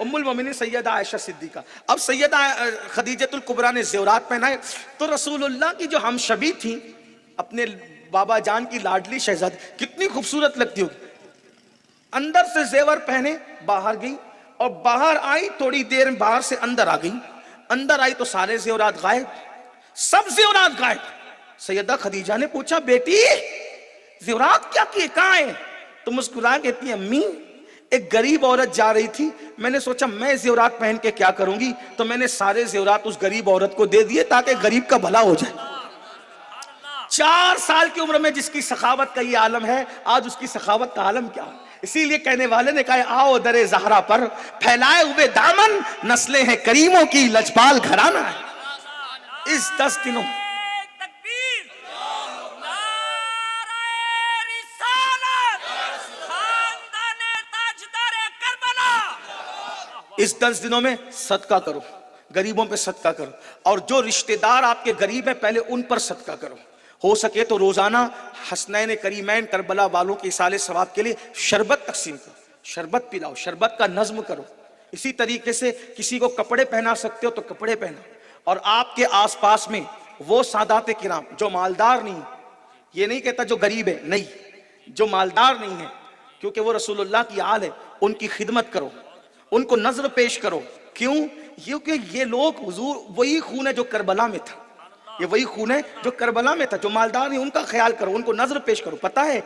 ام المومنین سیدہ عائشہ صدیقہ۔ اب سیدہ خدیجۃ الکبریٰ نے زیورات پہنائے تو رسول اللہ کی جو ہم شبی تھیں، اپنے بابا جان کی لاڈلی شہزادی، کتنی خوبصورت لگتی ہوگی، اندر سے زیور پہنے باہر گئی، اور باہر آئی تھوڑی دیر میں باہر سے اندر آ گئی، اندر آئی تو سارے زیورات غائب، سب زیورات غائب۔ سیدہ خدیجہ نے پوچھا بیٹی زیورات کیا کیے، کہاں ہیں؟ تو مسکرا کہتی ہے امی ایک غریب عورت جا رہی تھی، میں نے سوچا میں زیورات پہن کے کیا کروں گی، تو میں نے سارے زیورات اس غریب عورت کو دے دیے تاکہ غریب کا بھلا ہو جائے۔ 4 سال کی عمر میں جس کی سخاوت کا یہ عالم ہے، آج اس کی سخاوت کا عالم کیا ہے؟ اسی لیے کہنے والے نے کہا آؤ در زہرا پر پھیلائے ہوئے دامن، نسلیں ہیں کریموں کی لجپال گھرانہ ہے۔ اس 10 دنوں اس 10 دنوں میں صدقہ کرو، غریبوں پہ صدقہ کرو، اور جو رشتہ دار آپ کے غریب ہیں پہلے ان پر صدقہ کرو۔ ہو سکے تو روزانہ حسنین کریمین کربلا والوں کے ایصال ثواب کے لیے شربت تقسیم کرو، شربت پلاؤ، شربت کا نظم کرو۔ اسی طریقے سے کسی کو کپڑے پہنا سکتے ہو تو کپڑے پہنا، اور آپ کے آس پاس میں وہ سادات کرام جو مالدار نہیں، یہ نہیں کہتا جو غریب ہے، نہیں، جو مالدار نہیں ہے، کیونکہ وہ رسول اللہ کی آل ہے، ان کی خدمت کرو، ان کو نظر پیش کرو۔ کیوں؟ کیونکہ یہ لوگ حضور وہی خون ہے جو کربلا میں تھا، یہ وہی خون ہے جو کربلا میں تھا، جو مالدار نہیں ان کا خیال کرو، ان کو نظر پیش کرو۔ پتہ ہے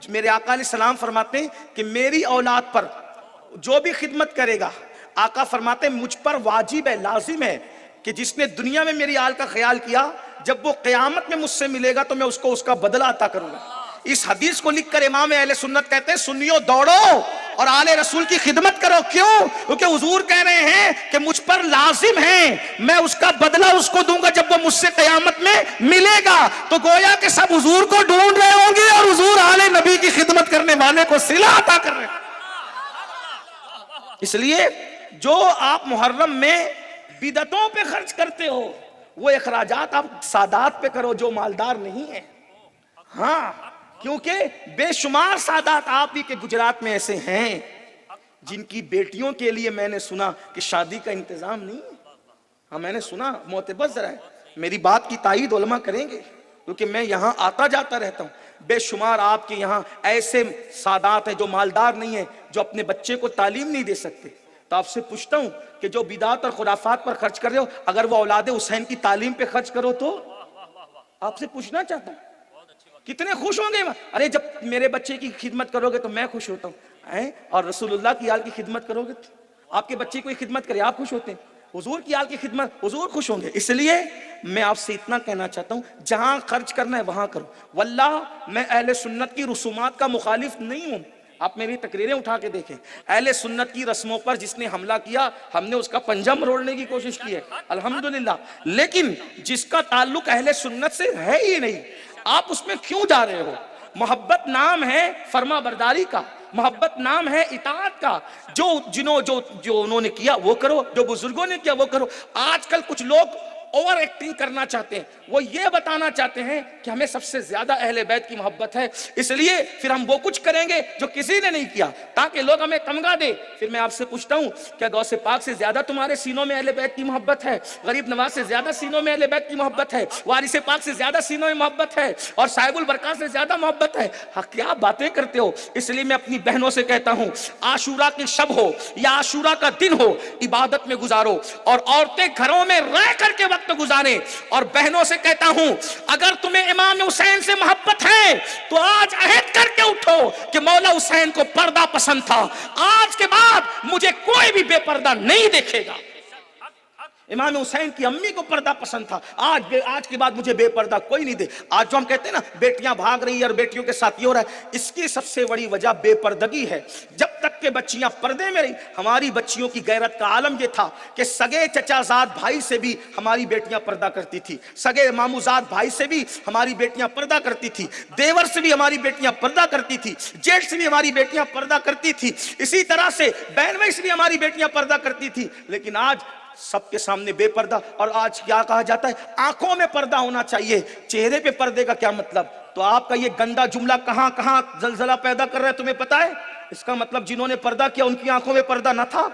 میرے آقا علیہ السلام فرماتے ہیں کہ میری اولاد پر جو بھی خدمت کرے گا، آقا فرماتے ہیں مجھ پر واجب ہے، لازم ہے کہ جس نے دنیا میں میری آل کا خیال کیا، جب وہ قیامت میں مجھ سے ملے گا تو میں اس کو اس کا بدلہ عطا کروں گا۔ اس حدیث کو لکھ کر امام اہل سنت کہتے ہیں سنیو دوڑو اور آل رسول کی خدمت کرو۔ کیوں؟ کیونکہ حضور کہہ رہے ہیں کہ مجھ پر لازم ہے، میں اس کا بدلہ اس کو دوں گا جب وہ مجھ سے قیامت میں ملے گا۔ تو گویا کہ سب حضور کو ڈھونڈ رہے ہوں گے اور حضور آل نبی کی خدمت کرنے والے کو صلہ عطا کر رہے ہیں۔ اس لیے جو آپ محرم میں بدعتوں پہ خرچ کرتے ہو، وہ اخراجات آپ سادات پہ کرو جو مالدار نہیں ہیں۔ ہاں، کیونکہ بے شمار سادات آپ ہی کے گجرات میں ایسے ہیں جن کی بیٹیوں کے لیے میں نے سنا کہ شادی کا انتظام نہیں ہے۔ ہاں میں نے سنا، معتبر ذرا ہے، میری بات کی تائید علماء کریں گے کیونکہ میں یہاں آتا جاتا رہتا ہوں۔ بے شمار آپ کے یہاں ایسے سادات ہیں جو مالدار نہیں ہیں، جو اپنے بچے کو تعلیم نہیں دے سکتے۔ تو آپ سے پوچھتا ہوں کہ جو بدعات اور خرافات پر خرچ کر رہے ہو، اگر وہ اولاد حسین کی تعلیم پہ خرچ کرو تو آپ سے پوچھنا چاہتا ہوں کتنے خوش ہوں گے؟ ارے جب میرے بچے کی خدمت کرو گے تو میں خوش ہوتا ہوں، اور رسول اللہ کی آل کی خدمت کرو گے تو آپ کے بچے کی خدمت کرے آپ خوش ہوتے ہیں، حضور کی آل کی خدمت حضور خوش ہوں گے۔ اس لیے میں آپ سے اتنا کہنا چاہتا ہوں جہاں خرچ کرنا ہے وہاں کرو۔ واللہ میں اہل سنت کی رسومات کا مخالف نہیں ہوں، آپ میری تقریریں اٹھا کے دیکھیں، اہل سنت کی رسموں پر جس نے حملہ کیا ہم نے اس کا پنجہ مروڑنے کی کوشش کی ہے الحمدللہ، لیکن جس کا تعلق اہل سنت سے ہے ہی نہیں، آپ اس میں کیوں جا رہے ہو؟ محبت نام ہے فرما برداری کا، محبت نام ہے اطاعت کا، جو انہوں نے کیا وہ کرو، جو بزرگوں نے کیا وہ کرو۔ آج کل کچھ لوگ اوور ایکٹنگ کرنا چاہتے ہیں، وہ یہ بتانا چاہتے ہیں کہ ہمیں سب سے زیادہ اہل بیت کی محبت ہے، اس لیے پھر ہم وہ کچھ کریں گے جو کسی نے نہیں کیا تاکہ لوگ ہمیں تمغہ دے۔ پھر میں آپ سے پوچھتا ہوں کیا غوث پاک سے زیادہ تمہارے سینوں میں اہل بیت کی محبت ہے؟ غریب نواز سے زیادہ سینوں میں اہل بیت کی محبت ہے؟ وارث پاک سے زیادہ سینوں میں محبت ہے؟ اور صاحب البرکات سے زیادہ محبت ہے؟ ہاں کیا باتیں کرتے ہو؟ اس لیے میں اپنی بہنوں سے کہتا ہوں عاشورہ کی شب ہو یا عاشورہ کا دن ہو، عبادت میں گزارو، اور عورتیں گھروں میں رہ کر کے وقت گزارے۔ اور بہنوں سے کہتا ہوں اگر تمہیں امام حسین سے محبت ہے تو آج عہد کر کے اٹھو کہ مولا حسین کو پردہ پسند تھا، آج کے بعد مجھے کوئی بھی بے پردہ نہیں دیکھے گا۔ امام حسین کی امی کو پردہ پسند تھا، آج کے بعد مجھے بے پردہ کوئی نہیں دے۔ آج جو ہم کہتے ہیں نا بیٹیاں بھاگ رہی ہیں اور بیٹیوں کے ساتھ یہ ہو رہا ہے، اس کی سب سے بڑی وجہ بے پردگی ہے۔ جب تک کہ بچیاں پردے میں رہی، ہماری بچیوں کی غیرت کا عالم یہ تھا کہ سگے چچا زاد بھائی سے بھی ہماری بیٹیاں پردہ کرتی تھی، سگے مامو زاد بھائی سے بھی ہماری بیٹیاں پردہ کرتی تھی، دیور سے بھی ہماری بیٹیاں پردہ کرتی تھی، جیٹھ سے بھی ہماری بیٹیاں پردہ کرتی تھی، اسی طرح سے بہن بھائی سے بھی ہماری بیٹیاں پردہ کرتی تھی۔ لیکن آج سب کے سامنے بے پردہ، اور آج کیا کہا جاتا ہے آنکھوں میں پردہ ہونا چاہیے، چہرے پہ پردے کا کیا مطلب؟ تو آپ کا یہ گندا جملہ کہاں کہاں زلزلہ پیدا کر رہا ہے تمہیں پتا ہے؟ اس کا مطلب جنہوں نے پردہ کیا ان کی آنکھوں میں پردہ نہ تھا؟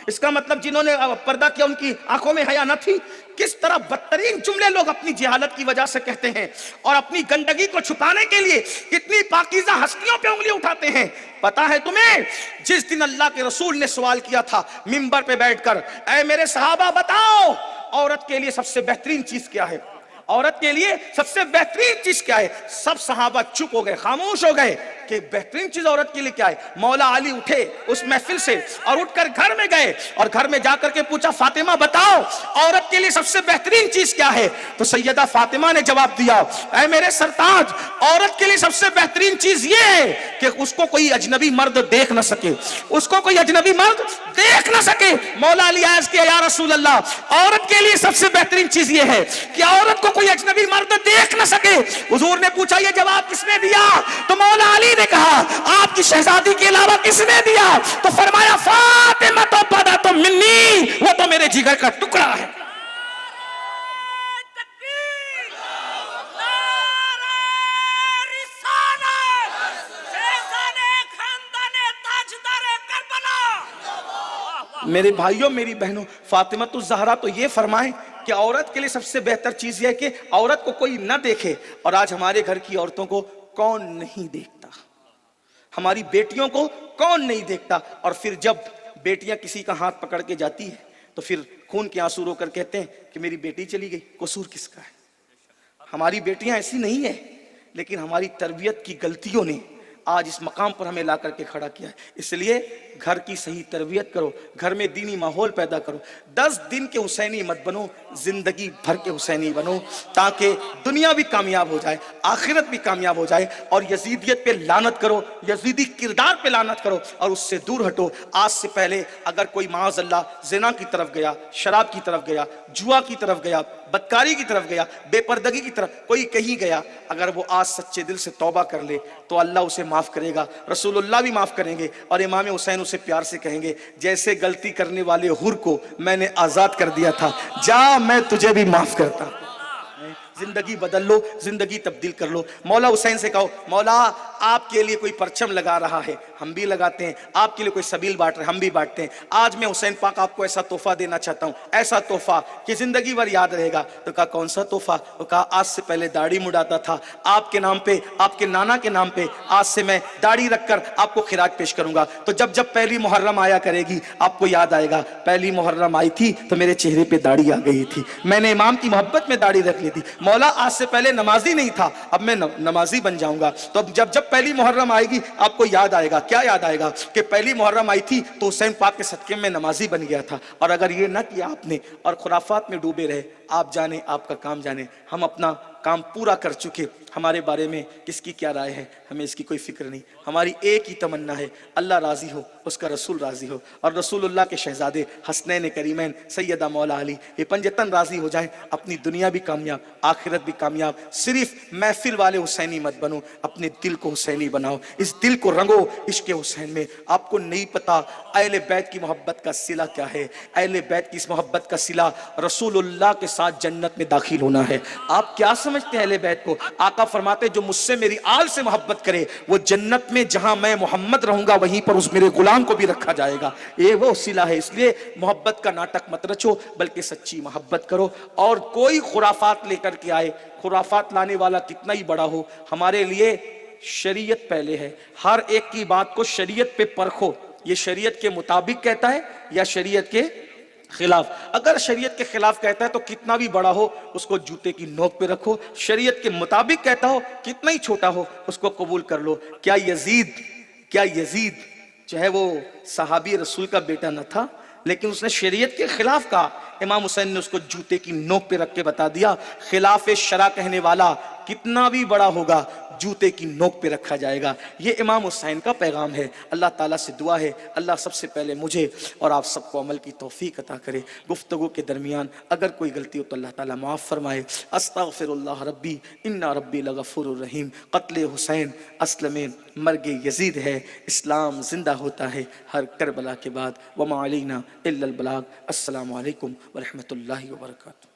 اس کا مطلب جنہوں نے پردہ کیا ان کی آنکھوں میں حیا نہ تھی؟ کس طرح بدترین جملے لوگ اپنی جہالت کی وجہ سے کہتے ہیں، اور اپنی گندگی کو چھپانے کے لیے کتنی پاکیزہ ہستیوں پہ انگلی اٹھاتے ہیں۔ پتا ہے تمہیں جس دن اللہ کے رسول نے سوال کیا تھا منبر پہ بیٹھ کر، اے میرے صحابہ بتاؤ عورت کے لیے سب سے بہترین چیز کیا ہے؟ عورت کے لیے سب سے بہترین چیز کیا ہے؟ سب صحابہ چپ ہو گئے، خاموش ہو گئے کہ بہترین چیز عورت کے لیے کیا ہے؟ مولا علی اٹھے اس محفل سے اور اٹھ کر گھر میں گئے اور گھر میں جا کر کے پوچھا فاطمہ بتاؤ عورت کے لیے سب سے بہترین چیز کیا ہے؟ تو سیدہ فاطمہ نے جواب دیا، اے میرے سرتاج عورت کے لیے سب سے بہترین چیز یہ ہے کہ اس کو کوئی اجنبی مرد دیکھ نہ سکے، اس کو کوئی اجنبی مرد دیکھ نہ سکے۔ مولا علی عرض کیا یا رسول اللہ عورت کے لیے سب سے بہترین چیز یہ ہے کہ عورت کو کوئی اجنبی مرد دیکھ نہ سکے۔ حضور نے پوچھا یہ جواب کس نے دیا؟ تو مولا علی نے کہا آپ کی شہزادی کے علاوہ کس نے دیا؟ تو فرمایا فاطمہ تو بدا تو منی، وہ تو میرے جگر کا ٹکڑا ہے۔ میرے بھائیوں میری بہنوں، فاطمہ الزہرا تو یہ فرمائیں کہ عورت کے لیے سب سے بہتر چیز یہ ہے کہ عورت کو کوئی نہ دیکھے۔ اور آج ہمارے گھر کی عورتوں کو کون نہیں دیکھتا؟ ہماری بیٹیوں کو کون نہیں دیکھتا؟ اور پھر جب بیٹیاں کسی کا ہاتھ پکڑ کے جاتی ہے تو پھر خون کے آنسو رو کر کہتے ہیں کہ میری بیٹی چلی گئی، قصور کس کا ہے؟ ہماری بیٹیاں ایسی نہیں ہیں، لیکن ہماری تربیت کی غلطیوں نے آج اس مقام پر ہمیں لا کر کے کھڑا کیا ہے۔ اس لیے گھر کی صحیح تربیت کرو، گھر میں دینی ماحول پیدا کرو۔ 10 دن کے حسینی مت بنو، زندگی بھر کے حسینی بنو، تاکہ دنیا بھی کامیاب ہو جائے، آخرت بھی کامیاب ہو جائے۔ اور یزیدیت پہ لعنت کرو، یزیدی کردار پہ لعنت کرو اور اس سے دور ہٹو۔ آج سے پہلے اگر کوئی معاذ اللہ زنا کی طرف گیا، شراب کی طرف گیا، جوا کی طرف گیا، بدکاری کی طرف گیا، بے پردگی کی طرف کوئی کہیں گیا، اگر وہ آج سچے دل سے توبہ کر لے تو اللہ اسے معاف کرے گا، رسول اللہ بھی معاف کریں گے، اور امام حسین اسے پیار سے کہیں گے جیسے غلطی کرنے والے حر کو میں نے آزاد کر دیا تھا، جا میں تجھے بھی معاف کرتا ہوں۔ زندگی بدل لو، زندگی تبدیل کر لو۔ مولا حسین سے کہو مولا آپ کے لیے کوئی پرچم لگا رہا ہے، ہم بھی لگاتے ہیں، آپ کے لیے کوئی سبیل بانٹ رہے ہیں، ہم بھی بانٹتے ہیں۔ آج میں حسین پاک آپ کو ایسا تحفہ دینا چاہتا ہوں، ایسا تحفہ کہ زندگی بھر یاد رہے گا۔ تو کہا کون سا تحفہ؟ تو کہا آج سے پہلے داڑھی مڈاتا تھا، آپ کے نام پہ، آپ کے نانا کے نام پہ آج سے میں داڑھی رکھ کر آپ کو خراج پیش کروں گا۔ تو جب جب پہلی محرم آیا کرے گی آپ کو یاد آئے گا پہلی محرم آئی تھی تو میرے چہرے پہ داڑھی آ گئی تھی، میں نے امام کی محبت میں داڑھی رکھ لی تھی۔ مولا آج سے پہلے نمازی نہیں تھا، اب میں نمازی بن جاؤں گا۔ تو اب جب جب پہلی محرم آئے گی آپ کو یاد آئے گا، کیا یاد آئے گا؟ کہ پہلی محرم آئی تھی تو حسین پاک کے صدقے میں نمازی بن گیا تھا۔ اور اگر یہ نہ کیا آپ نے اور خرافات میں ڈوبے رہے، آپ جانے آپ کا کام جانے، ہم اپنا کام پورا کر چکے۔ ہمارے بارے میں کس کی کیا رائے ہے ہمیں اس کی کوئی فکر نہیں، ہماری ایک ہی تمنا ہے اللہ راضی ہو، اس کا رسول راضی ہو، اور رسول اللہ کے شہزادے حسنین کریمین سیدہ مولا علی یہ پنجتن راضی ہو جائیں، اپنی دنیا بھی کامیاب، آخرت بھی کامیاب۔ صرف محفل والے حسینی مت بنو، اپنے دل کو حسینی بناؤ، اس دل کو رنگو عشق حسین میں۔ آپ کو نہیں پتا اہل بیت کی محبت کا صلہ کیا ہے؟ اہل بیت کی اس محبت کا صلہ رسول اللہ کے ساتھ جنت میں داخل ہونا ہے۔ آپ کیا سمجھتے ہیں اہل بیت کو؟ آقا فرماتے جو مجھ سے میری آل سے محبت کرے وہ جنت میں جہاں میں محمد رہوں گا وہیں پر اس میرے غلام کو بھی رکھا جائے گا۔ یہ وہ صلہ ہے۔ اس لیے محبت کا ناٹک مت رچو بلکہ سچی محبت کرو۔ اور کوئی خرافات لے کر کے آئے، خرافات لانے والا کتنا ہی بڑا ہو، ہمارے لیے شریعت پہلے ہے۔ ہر ایک کی بات کو شریعت پہ پرکھو، یہ شریعت کے مطابق کہتا ہے یا شریعت کے خلاف۔ اگر شریعت کے خلاف کہتا ہے تو کتنا بھی بڑا ہو اس کو جوتے کی نوک پہ رکھو، شریعت کے مطابق کہتا ہو کتنا ہی چھوٹا ہو اس کو قبول کر لو۔ کیا یزید جو ہے وہ صحابی رسول کا بیٹا نہ تھا؟ لیکن اس نے شریعت کے خلاف کہا، امام حسین نے اس کو جوتے کی نوک پہ رکھ کے بتا دیا خلاف شرع کہنے والا کتنا بھی بڑا ہوگا جوتے کی نوک پہ رکھا جائے گا۔ یہ امام حسین کا پیغام ہے۔ اللہ تعالیٰ سے دعا ہے اللہ سب سے پہلے مجھے اور آپ سب کو عمل کی توفیق عطا کرے۔ گفتگو کے درمیان اگر کوئی غلطی ہو تو اللہ تعالیٰ معاف فرمائے۔ استغفر اللہ ربی ان ربی لغفور الرحیم۔ قتل حسین اصل میں مرگ یزید ہے، اسلام زندہ ہوتا ہے ہر کربلا کے بعد۔ وما علینا الا البلاغ۔ السلام علیکم ورحمۃ اللہ وبرکاتہ۔